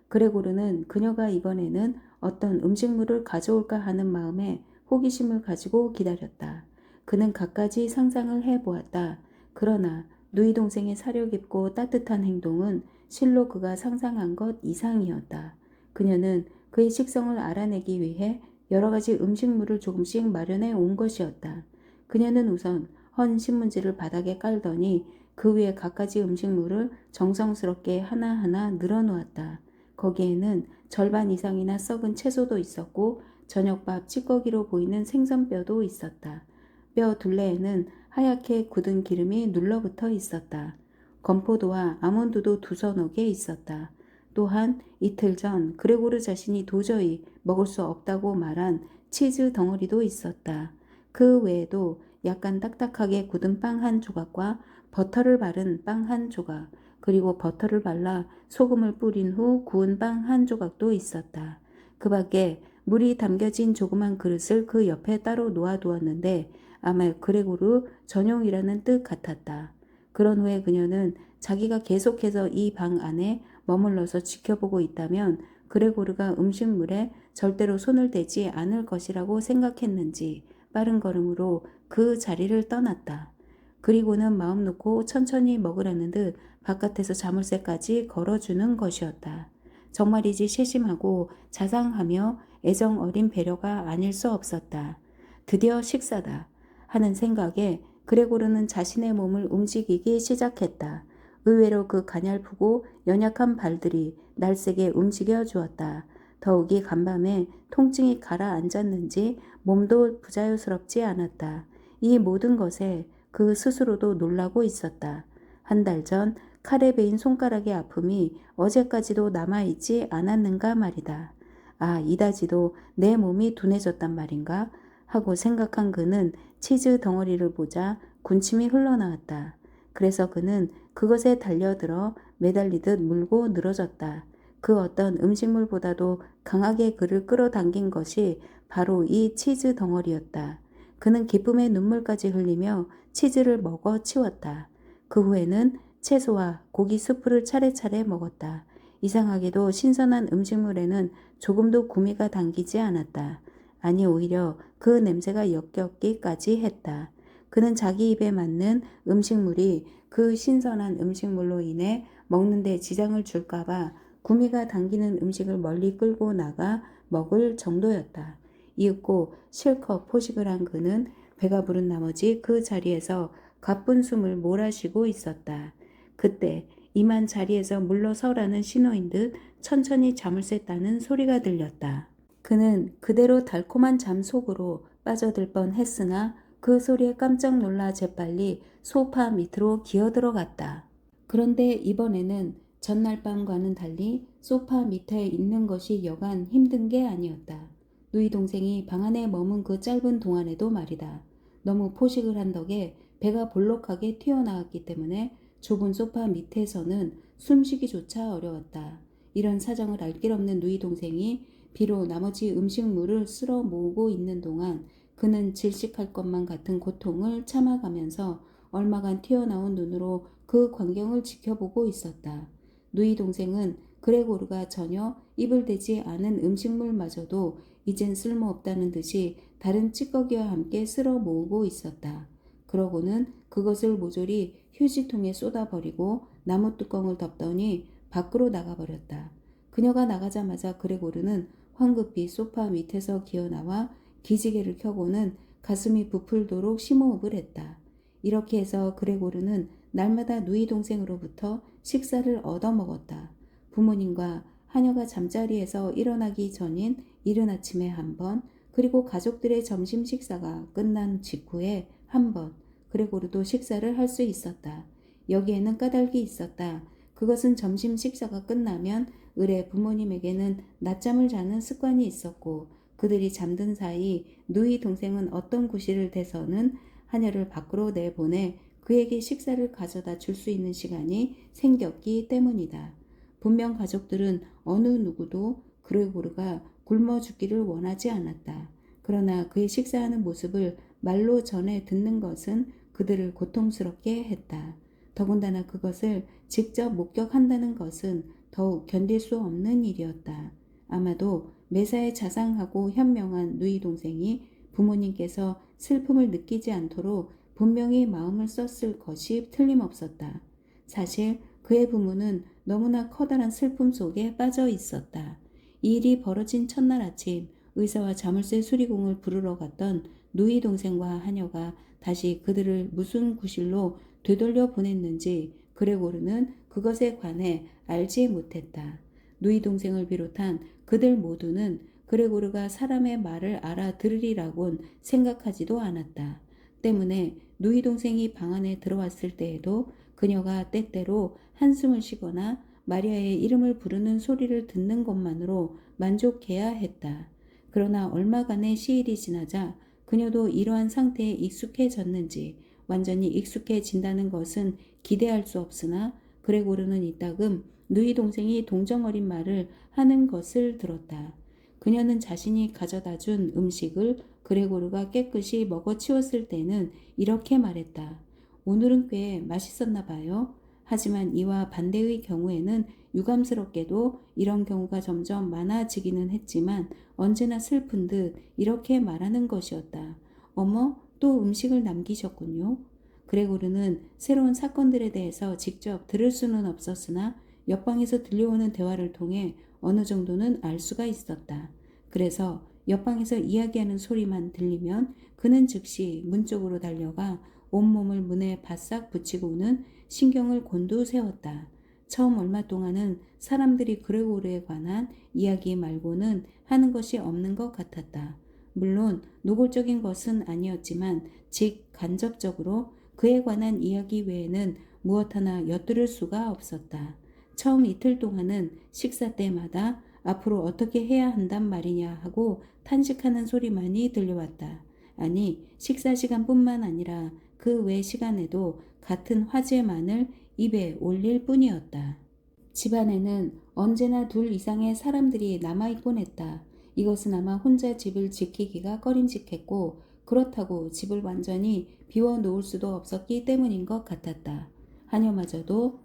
그레고르는 그녀가 이번에는 어떤 음식물을 가져올까 하는 마음에 호기심을 가지고 기다렸다. 그는 갖가지 상상을 해보았다. 그러나 누이 동생의 사려 깊고 따뜻한 행동은 실로 그가 상상한 것 이상이었다. 그녀는 그의 식성을 알아내기 위해 여러 가지 음식물을 조금씩 마련해 온 것이었다. 그녀는 우선 헌 신문지를 바닥에 깔더니 그 위에 갖가지 음식물을 정성스럽게 하나하나 늘어놓았다. 거기에는 절반 이상이나 썩은 채소도 있었고 저녁밥 찌꺼기로 보이는 생선뼈도 있었다. 뼈 둘레에는 하얗게 굳은 기름이 눌러붙어 있었다. 건포도와 아몬드도 두서너게 있었다. 또한 이틀 전 그레고르 자신이 도저히 먹을 수 없다고 말한 치즈 덩어리도 있었다. 그 외에도 약간 딱딱하게 굳은 빵 한 조각과 버터를 바른 빵 한 조각, 그리고 버터를 발라 소금을 뿌린 후 구운 빵 한 조각도 있었다. 그 밖에 물이 담겨진 조그만 그릇을 그 옆에 따로 놓아두었는데 아마 그레고르 전용이라는 뜻 같았다. 그런 후에 그녀는 자기가 계속해서 이 방 안에 머물러서 지켜보고 있다면 그레고르가 음식물에 절대로 손을 대지 않을 것이라고 생각했는지 빠른 걸음으로 그 자리를 떠났다. 그리고는 마음 놓고 천천히 먹으라는 듯 바깥에서 자물쇠까지 걸어주는 것이었다. 정말이지 세심하고 자상하며 애정 어린 배려가 아닐 수 없었다. 드디어 식사다 하는 생각에 그레고르는 자신의 몸을 움직이기 시작했다. 의외로 그 가냘프고 연약한 발들이 날쌔게 움직여 주었다. 더욱이 간밤에 통증이 가라앉았는지 몸도 부자유스럽지 않았다. 이 모든 것에 그 스스로도 놀라고 있었다. 한 달 전 칼에 베인 손가락의 아픔이 어제까지도 남아있지 않았는가 말이다. 아, 이다지도 내 몸이 둔해졌단 말인가? 하고 생각한 그는 치즈 덩어리를 보자 군침이 흘러나왔다. 그래서 그는 그것에 달려들어 매달리듯 물고 늘어졌다. 그 어떤 음식물보다도 강하게 그를 끌어당긴 것이 바로 이 치즈 덩어리였다. 그는 기쁨의 눈물까지 흘리며 치즈를 먹어 치웠다. 그 후에는 채소와 고기 수프를 차례차례 먹었다. 이상하게도 신선한 음식물에는 조금도 구미가 당기지 않았다. 아니 오히려 그 냄새가 역겹기까지 했다. 그는 자기 입에 맞는 음식물이 그 신선한 음식물로 인해 먹는데 지장을 줄까봐 구미가 당기는 음식을 멀리 끌고 나가 먹을 정도였다. 이윽고 실컷 포식을 한 그는 배가 부른 나머지 그 자리에서 가쁜 숨을 몰아쉬고 있었다. 그때 이만 자리에서 물러서라는 신호인 듯 천천히 잠을 샜다는 소리가 들렸다. 그는 그대로 달콤한 잠 속으로 빠져들 뻔했으나 그 소리에 깜짝 놀라 재빨리 소파 밑으로 기어들어갔다. 그런데 이번에는 전날 밤과는 달리 소파 밑에 있는 것이 여간 힘든 게 아니었다. 누이 동생이 방 안에 머문 그 짧은 동안에도 말이다. 너무 포식을 한 덕에 배가 볼록하게 튀어나왔기 때문에 좁은 소파 밑에서는 숨쉬기조차 어려웠다. 이런 사정을 알 길 없는 누이 동생이 비로 나머지 음식물을 쓸어 모으고 있는 동안 그는 질식할 것만 같은 고통을 참아가면서 얼마간 튀어나온 눈으로 그 광경을 지켜보고 있었다. 누이 동생은 그레고르가 전혀 입을 대지 않은 음식물마저도 이젠 쓸모없다는 듯이 다른 찌꺼기와 함께 쓸어 모으고 있었다. 그러고는 그것을 모조리 휴지통에 쏟아버리고 나무 뚜껑을 덮더니 밖으로 나가버렸다. 그녀가 나가자마자 그레고르는 황급히 소파 밑에서 기어나와 기지개를 켜고는 가슴이 부풀도록 심호흡을 했다. 이렇게 해서 그레고르는 날마다 누이 동생으로부터 식사를 얻어먹었다. 부모님과 하녀가 잠자리에서 일어나기 전인 이른 아침에 한 번, 그리고 가족들의 점심 식사가 끝난 직후에 한 번, 그레고르도 식사를 할 수 있었다. 여기에는 까닭이 있었다. 그것은 점심 식사가 끝나면 을의 부모님에게는 낮잠을 자는 습관이 있었고 그들이 잠든 사이 누이 동생은 어떤 구실을 대서는 하녀를 밖으로 내보내 그에게 식사를 가져다 줄 수 있는 시간이 생겼기 때문이다. 분명 가족들은 어느 누구도 그레고르가 굶어 죽기를 원하지 않았다. 그러나 그의 식사하는 모습을 말로 전해 듣는 것은 그들을 고통스럽게 했다. 더군다나 그것을 직접 목격한다는 것은 더욱 견딜 수 없는 일이었다. 아마도 매사에 자상하고 현명한 누이 동생이 부모님께서 슬픔을 느끼지 않도록 분명히 마음을 썼을 것이 틀림없었다. 사실 그의 부모는 너무나 커다란 슬픔 속에 빠져 있었다. 이 일이 벌어진 첫날 아침 의사와 자물쇠 수리공을 부르러 갔던 누이 동생과 하녀가 다시 그들을 무슨 구실로 되돌려 보냈는지 그레고르는 그것에 관해 알지 못했다. 누이 동생을 비롯한 그들 모두는 그레고르가 사람의 말을 알아들으리라곤 생각하지도 않았다. 때문에 누이 동생이 방 안에 들어왔을 때에도 그녀가 때때로 한숨을 쉬거나 마리아의 이름을 부르는 소리를 듣는 것만으로 만족해야 했다. 그러나 얼마간의 시일이 지나자 그녀도 이러한 상태에 익숙해졌는지 완전히 익숙해진다는 것은 기대할 수 없으나 그레고르는 이따금 누이 동생이 동정어린 말을 하는 것을 들었다. 그녀는 자신이 가져다 준 음식을 그레고르가 깨끗이 먹어치웠을 때는 이렇게 말했다. 오늘은 꽤 맛있었나 봐요. 하지만 이와 반대의 경우에는 유감스럽게도 이런 경우가 점점 많아지기는 했지만 언제나 슬픈 듯 이렇게 말하는 것이었다. 어머, 또 음식을 남기셨군요. 그레고르는 새로운 사건들에 대해서 직접 들을 수는 없었으나 옆방에서 들려오는 대화를 통해 어느 정도는 알 수가 있었다. 그래서 옆방에서 이야기하는 소리만 들리면 그는 즉시 문 쪽으로 달려가 온몸을 문에 바싹 붙이고는 신경을 곤두세웠다. 처음 얼마 동안은 사람들이 그레고르에 관한 이야기 말고는 하는 것이 없는 것 같았다. 물론 노골적인 것은 아니었지만 직간접적으로 그에 관한 이야기 외에는 무엇 하나 엿들을 수가 없었다. 처음 이틀 동안은 식사 때마다 앞으로 어떻게 해야 한단 말이냐 하고 탄식하는 소리만이 들려왔다. 아니, 식사 시간뿐만 아니라 그 외 시간에도 같은 화제만을 입에 올릴 뿐이었다. 집안에는 언제나 둘 이상의 사람들이 남아있곤 했다. 이것은 아마 혼자 집을 지키기가 꺼림직했고 그렇다고 집을 완전히 비워놓을 수도 없었기 때문인 것 같았다. 하녀마저도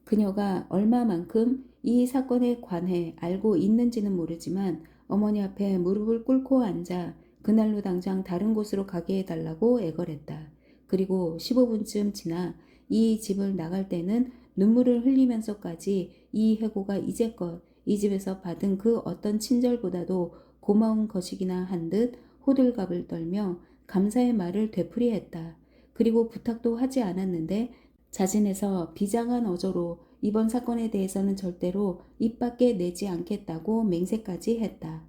그녀가 얼마만큼 이 사건에 관해 알고 있는지는 모르지만 어머니 앞에 무릎을 꿇고 앉아 그날로 당장 다른 곳으로 가게 해달라고 애걸했다. 그리고 15분쯤 지나 이 집을 나갈 때는 눈물을 흘리면서까지 이 해고가 이제껏 이 집에서 받은 그 어떤 친절보다도 고마운 것이기나 한 듯 호들갑을 떨며 감사의 말을 되풀이했다. 그리고 부탁도 하지 않았는데 자진해서 비장한 어조로 이번 사건에 대해서는 절대로 입 밖에 내지 않겠다고 맹세까지 했다.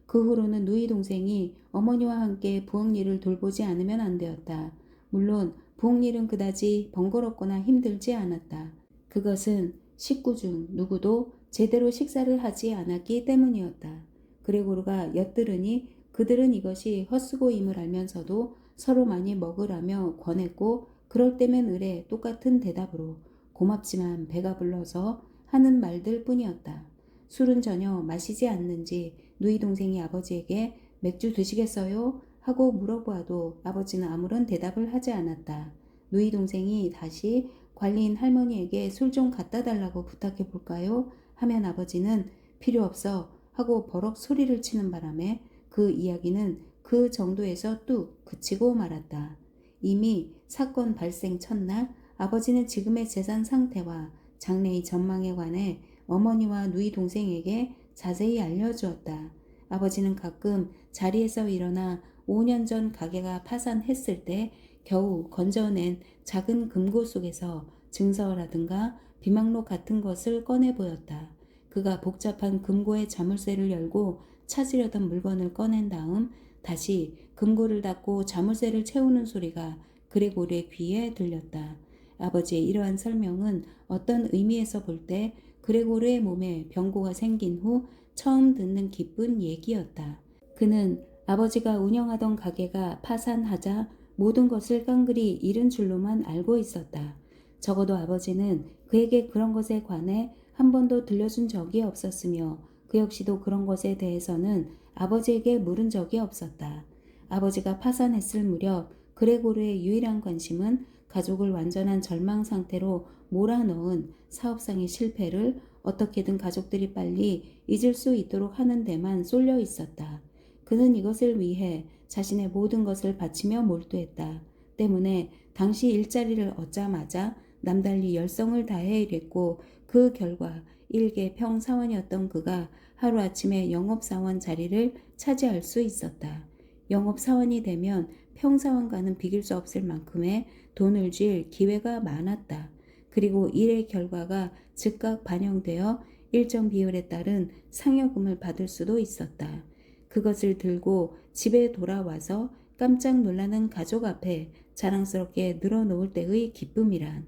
그 후로는 누이 동생이 어머니와 함께 부엌 일을 돌보지 않으면 안 되었다. 물론 부엌 일은 그다지 번거롭거나 힘들지 않았다. 그것은 식구 중 누구도 제대로 식사를 하지 않았기 때문이었다. 그레고르가 엿들으니 그들은 이것이 헛수고임을 알면서도 서로 많이 먹으라며 권했고 그럴 때면 을에 똑같은 대답으로 고맙지만 배가 불러서 하는 말들 뿐이었다. 술은 전혀 마시지 않는지 누이 동생이 아버지에게 맥주 드시겠어요? 하고 물어보아도 아버지는 아무런 대답을 하지 않았다. 누이 동생이 다시 관리인 할머니에게 술 좀 갖다 달라고 부탁해 볼까요? 하면 아버지는 필요 없어 하고 버럭 소리를 치는 바람에 그 이야기는 그 정도에서 뚝 그치고 말았다. 이미 사건 발생 첫날 아버지는 지금의 재산 상태와 장래의 전망에 관해 어머니와 누이 동생에게 자세히 알려주었다. 아버지는 가끔 자리에서 일어나 5년 전 가게가 파산했을 때 겨우 건져낸 작은 금고 속에서 증서라든가 비망록 같은 것을 꺼내 보였다. 그가 복잡한 금고의 자물쇠를 열고 찾으려던 물건을 꺼낸 다음 다시 금고를 닫고 자물쇠를 채우는 소리가 그레고르의 귀에 들렸다. 아버지의 이러한 설명은 어떤 의미에서 볼 때 그레고르의 몸에 병고가 생긴 후 처음 듣는 기쁜 얘기였다. 그는 아버지가 운영하던 가게가 파산하자 모든 것을 깡그리 잃은 줄로만 알고 있었다. 적어도 아버지는 그에게 그런 것에 관해 한 번도 들려준 적이 없었으며 그 역시도 그런 것에 대해서는 아버지에게 물은 적이 없었다. 아버지가 파산했을 무렵 그레고르의 유일한 관심은 가족을 완전한 절망 상태로 몰아넣은 사업상의 실패를 어떻게든 가족들이 빨리 잊을 수 있도록 하는 데만 쏠려 있었다. 그는 이것을 위해 자신의 모든 것을 바치며 몰두했다. 때문에 당시 일자리를 얻자마자 남달리 열성을 다해 일했고 그 결과 일개 평사원이었던 그가 하루아침에 영업사원 자리를 차지할 수 있었다. 영업사원이 되면 평사원과는 비길 수 없을 만큼의 돈을 쥘 기회가 많았다. 그리고 일의 결과가 즉각 반영되어 일정 비율에 따른 상여금을 받을 수도 있었다. 그것을 들고 집에 돌아와서 깜짝 놀라는 가족 앞에 자랑스럽게 늘어놓을 때의 기쁨이란.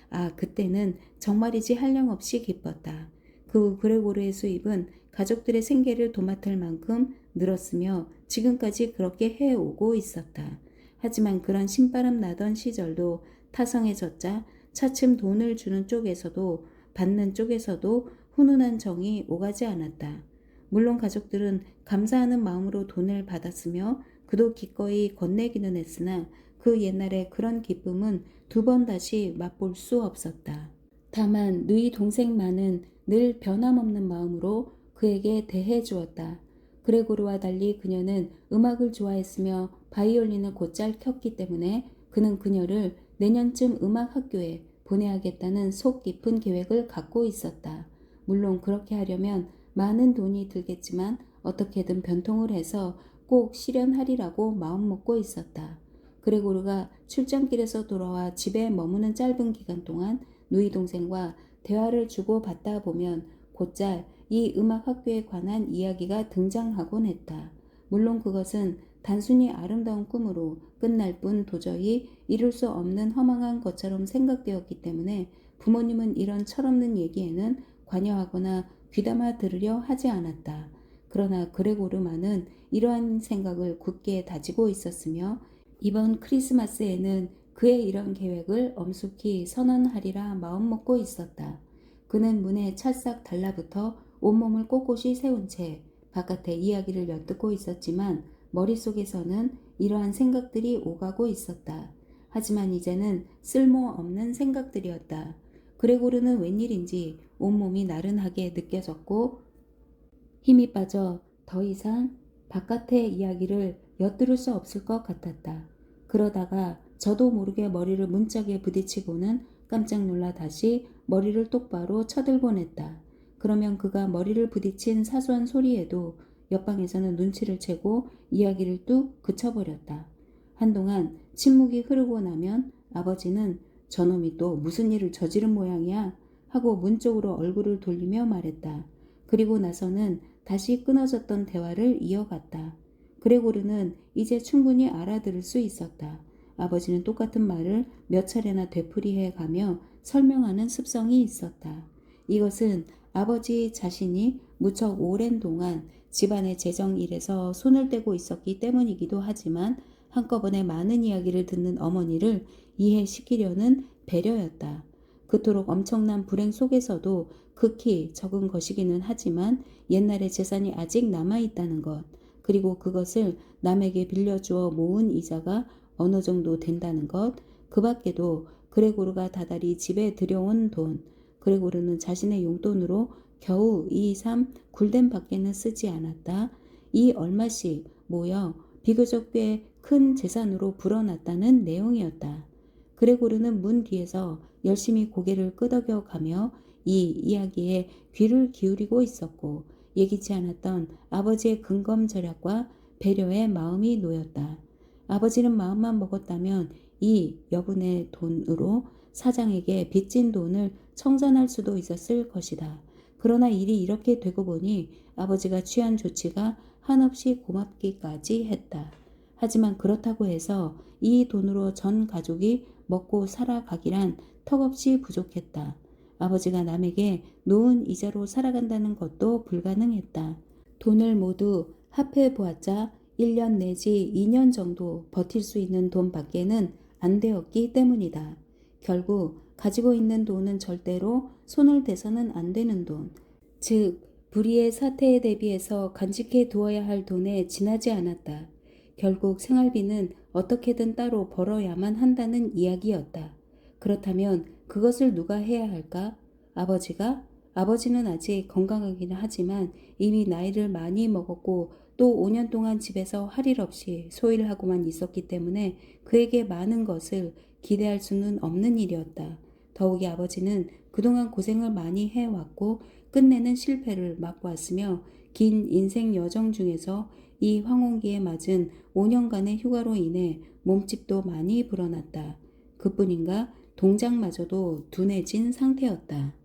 아, 그때는 정말이지 한량없이 기뻤다. 그 그레고르의 수입은 가족들의 생계를 도맡을 만큼 늘었으며 지금까지 그렇게 해오고 있었다. 하지만 그런 신바람 나던 시절도 타성해졌자 차츰 돈을 주는 쪽에서도 받는 쪽에서도 훈훈한 정이 오가지 않았다. 물론 가족들은 감사하는 마음으로 돈을 받았으며 그도 기꺼이 건네기는 했으나 그 옛날에 그런 기쁨은 두 번 다시 맛볼 수 없었다. 다만 누이 동생만은 늘 변함없는 마음으로 그에게 대해 주었다. 그레고르와 달리 그녀는 음악을 좋아했으며 바이올린을 곧잘 켰기 때문에 그는 그녀를 내년쯤 음악학교에 보내야겠다는 속 깊은 계획을 갖고 있었다. 물론 그렇게 하려면 많은 돈이 들겠지만 어떻게든 변통을 해서 꼭 실현하리라고 마음먹고 있었다. 그레고르가 출장길에서 돌아와 집에 머무는 짧은 기간 동안 누이 동생과 대화를 주고받다 보면 곧잘 이 음악학교에 관한 이야기가 등장하곤 했다. 물론 그것은 단순히 아름다운 꿈으로 끝날 뿐 도저히 이룰 수 없는 허망한 것처럼 생각되었기 때문에 부모님은 이런 철없는 얘기에는 관여하거나 귀담아 들으려 하지 않았다. 그러나 그레고르만은 이러한 생각을 굳게 다지고 있었으며 이번 크리스마스에는 그의 이런 계획을 엄숙히 선언하리라 마음먹고 있었다. 그는 문에 찰싹 달라붙어 온몸을 꼿꼿이 세운 채 바깥에 이야기를 엿듣고 있었지만 머릿속에서는 이러한 생각들이 오가고 있었다. 하지만 이제는 쓸모없는 생각들이었다. 그레고르는 웬일인지 온몸이 나른하게 느껴졌고 힘이 빠져 더 이상 바깥의 이야기를 엿들을 수 없을 것 같았다. 그러다가 저도 모르게 머리를 문짝에 부딪히고는 깜짝 놀라 다시 머리를 똑바로 쳐들곤 했다. 그러면 그가 머리를 부딪힌 사소한 소리에도 옆방에서는 눈치를 채고 이야기를 뚝 그쳐버렸다. 한동안 침묵이 흐르고 나면 아버지는 저놈이 또 무슨 일을 저지른 모양이야 하고 문 쪽으로 얼굴을 돌리며 말했다. 그리고 나서는 다시 끊어졌던 대화를 이어갔다. 그레고르는 이제 충분히 알아들을 수 있었다. 아버지는 똑같은 말을 몇 차례나 되풀이해 가며 설명하는 습성이 있었다. 이것은 아버지 자신이 무척 오랜 동안 집안의 재정 일에서 손을 떼고 있었기 때문이기도 하지만 한꺼번에 많은 이야기를 듣는 어머니를 이해시키려는 배려였다. 그토록 엄청난 불행 속에서도 극히 적은 것이기는 하지만 옛날의 재산이 아직 남아있다는 것, 그리고 그것을 남에게 빌려주어 모은 이자가 어느 정도 된다는 것, 그 밖에도 그레고르가 다달이 집에 들여온 돈, 그레고르는 자신의 용돈으로 겨우 2, 3 굴덴 밖에는 쓰지 않았다. 이 얼마씩 모여 비교적 꽤 큰 재산으로 불어났다는 내용이었다. 그레고르는 문 뒤에서 열심히 고개를 끄덕여 가며 이 이야기에 귀를 기울이고 있었고 예기치 않았던 아버지의 근검절약과 배려의 마음이 놓였다. 아버지는 마음만 먹었다면 이 여분의 돈으로 사장에게 빚진 돈을 청산할 수도 있었을 것이다. 그러나 일이 이렇게 되고 보니 아버지가 취한 조치가 한없이 고맙기까지 했다. 하지만 그렇다고 해서 이 돈으로 전 가족이 먹고 살아가기란 턱없이 부족했다. 아버지가 남에게 놓은 이자로 살아간다는 것도 불가능했다. 돈을 모두 합해 보았자 1년 내지 2년 정도 버틸 수 있는 돈 밖에는 안 되었기 때문이다. 결국 가지고 있는 돈은 절대로 손을 대서는 안 되는 돈, 즉 불의의 사태에 대비해서 간직해 두어야 할 돈에 지나지 않았다. 결국 생활비는 어떻게든 따로 벌어야만 한다는 이야기였다. 그렇다면 그것을 누가 해야 할까? 아버지가? 아버지는 아직 건강하기는 하지만 이미 나이를 많이 먹었고 또 5년 동안 집에서 할 일 없이 소일하고만 있었기 때문에 그에게 많은 것을 기대할 수는 없는 일이었다. 더욱이 아버지는 그동안 고생을 많이 해왔고 끝내는 실패를 맛보았으며 긴 인생 여정 중에서 이 황혼기에 맞은 5년간의 휴가로 인해 몸집도 많이 불어났다. 그뿐인가 동작마저도 둔해진 상태였다.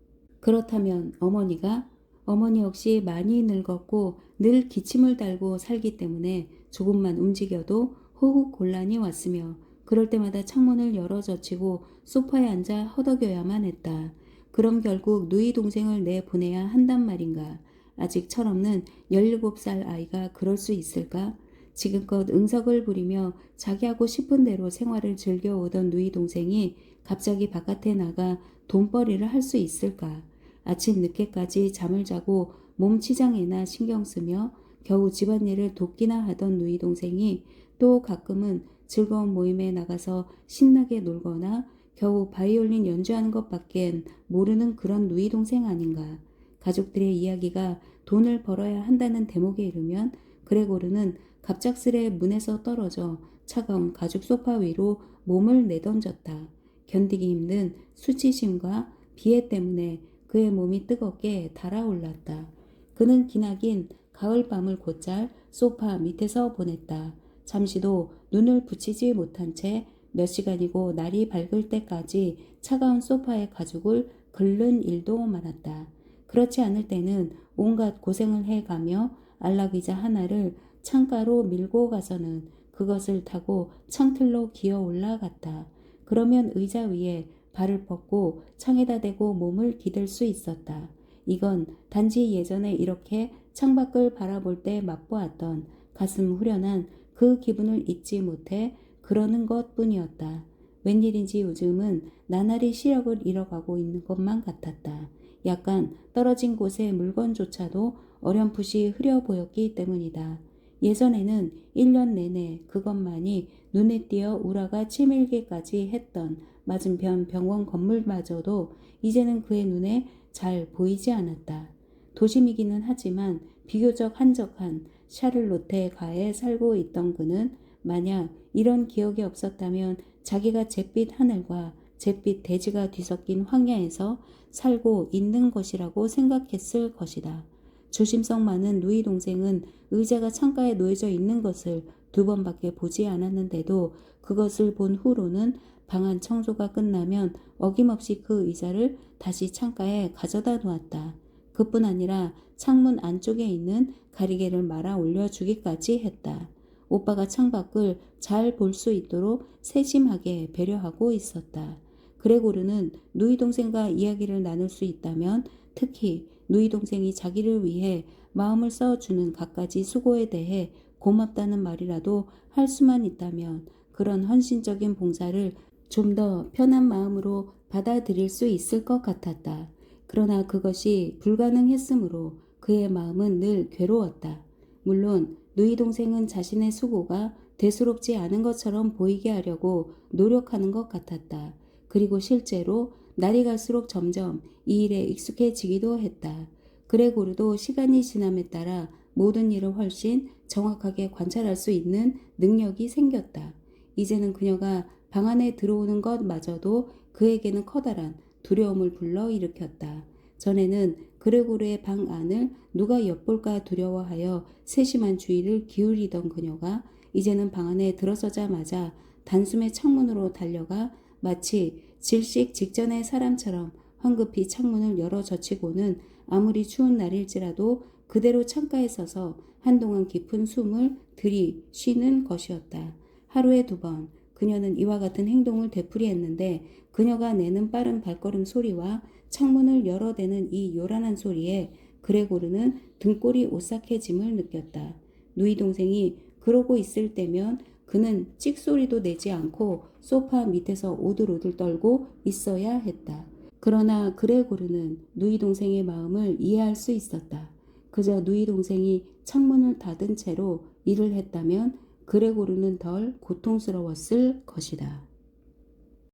그렇다면 어머니 역시 많이 늙었고 늘 기침을 달고 살기 때문에 조금만 움직여도 호흡 곤란이 왔으며 그럴 때마다 창문을 열어 젖히고 소파에 앉아 허덕여야만 했다. 그럼 결국 누이 동생을 내보내야 한단 말인가. 아직 철없는 17살 아이가 그럴 수 있을까? 지금껏 응석을 부리며 자기 하고 싶은 대로 생활을 즐겨오던 누이 동생이 갑자기 바깥에 나가 돈벌이를 할 수 있을까? 아침 늦게까지 잠을 자고 몸 치장에나 신경 쓰며 겨우 집안일을 돕기나 하던 누이 동생이 또 가끔은 즐거운 모임에 나가서 신나게 놀거나 겨우 바이올린 연주하는 것밖엔 모르는 그런 누이 동생 아닌가. 가족들의 이야기가 돈을 벌어야 한다는 대목에 이르면 그레고르는 갑작스레 문에서 떨어져 차가운 가죽 소파 위로 몸을 내던졌다. 견디기 힘든 수치심과 비애 때문에 그의 몸이 뜨겁게 달아올랐다. 그는 기나긴 가을밤을 곧잘 소파 밑에서 보냈다. 잠시도 눈을 붙이지 못한 채 몇 시간이고 날이 밝을 때까지 차가운 소파의 가죽을 긁는 일도 많았다. 그렇지 않을 때는 온갖 고생을 해가며 안락의자 하나를 창가로 밀고 가서는 그것을 타고 창틀로 기어 올라갔다. 그러면 의자 위에 발을 뻗고 창에다 대고 몸을 기댈 수 있었다. 이건 단지 예전에 이렇게 창밖을 바라볼 때 맛보았던 가슴 후련한 그 기분을 잊지 못해 그러는 것뿐이었다. 웬일인지 요즘은 나날이 시력을 잃어가고 있는 것만 같았다. 약간 떨어진 곳의 물건조차도 어렴풋이 흐려 보였기 때문이다. 예전에는 1년 내내 그것만이 눈에 띄어 우라가 치밀기까지 했던 맞은편 병원 건물마저도 이제는 그의 눈에 잘 보이지 않았다. 도심이기는 하지만 비교적 한적한 샤를로테 가에 살고 있던 그는 만약 이런 기억이 없었다면 자기가 잿빛 하늘과 잿빛 대지가 뒤섞인 황야에서 살고 있는 것이라고 생각했을 것이다. 조심성 많은 누이 동생은 의자가 창가에 놓여져 있는 것을 2번밖에 보지 않았는데도 그것을 본 후로는 방안 청소가 끝나면 어김없이 그 의자를 다시 창가에 가져다 놓았다. 그뿐 아니라 창문 안쪽에 있는 가리개를 말아 올려주기까지 했다. 오빠가 창밖을 잘 볼 수 있도록 세심하게 배려하고 있었다. 그레고르는 누이 동생과 이야기를 나눌 수 있다면 특히 누이 동생이 자기를 위해 마음을 써주는 갖가지 수고에 대해 고맙다는 말이라도 할 수만 있다면 그런 헌신적인 봉사를 좀 더 편한 마음으로 받아들일 수 있을 것 같았다. 그러나 그것이 불가능했으므로 그의 마음은 늘 괴로웠다. 물론 누이 동생은 자신의 수고가 대수롭지 않은 것처럼 보이게 하려고 노력하는 것 같았다. 그리고 실제로 날이 갈수록 점점 이 일에 익숙해지기도 했다. 그레고르도 시간이 지남에 따라 모든 일을 훨씬 정확하게 관찰할 수 있는 능력이 생겼다. 이제는 그녀가 방 안에 들어오는 것마저도 그에게는 커다란 두려움을 불러일으켰다. 전에는 그레고르의 방 안을 누가 엿볼까 두려워하여 세심한 주의를 기울이던 그녀가 이제는 방 안에 들어서자마자 단숨에 창문으로 달려가 마치 질식 직전의 사람처럼 황급히 창문을 열어 젖히고는 아무리 추운 날일지라도 그대로 창가에 서서 한동안 깊은 숨을 들이쉬는 것이었다. 하루에 2번 그녀는 이와 같은 행동을 되풀이했는데 그녀가 내는 빠른 발걸음 소리와 창문을 열어대는 이 요란한 소리에 그레고르는 등골이 오싹해짐을 느꼈다. 누이 동생이 그러고 있을 때면 그는 찍소리도 내지 않고 소파 밑에서 오들오들 떨고 있어야 했다. 그러나 그레고르는 누이 동생의 마음을 이해할 수 있었다. 그저 누이 동생이 창문을 닫은 채로 일을 했다면 그레고르는 덜 고통스러웠을 것이다.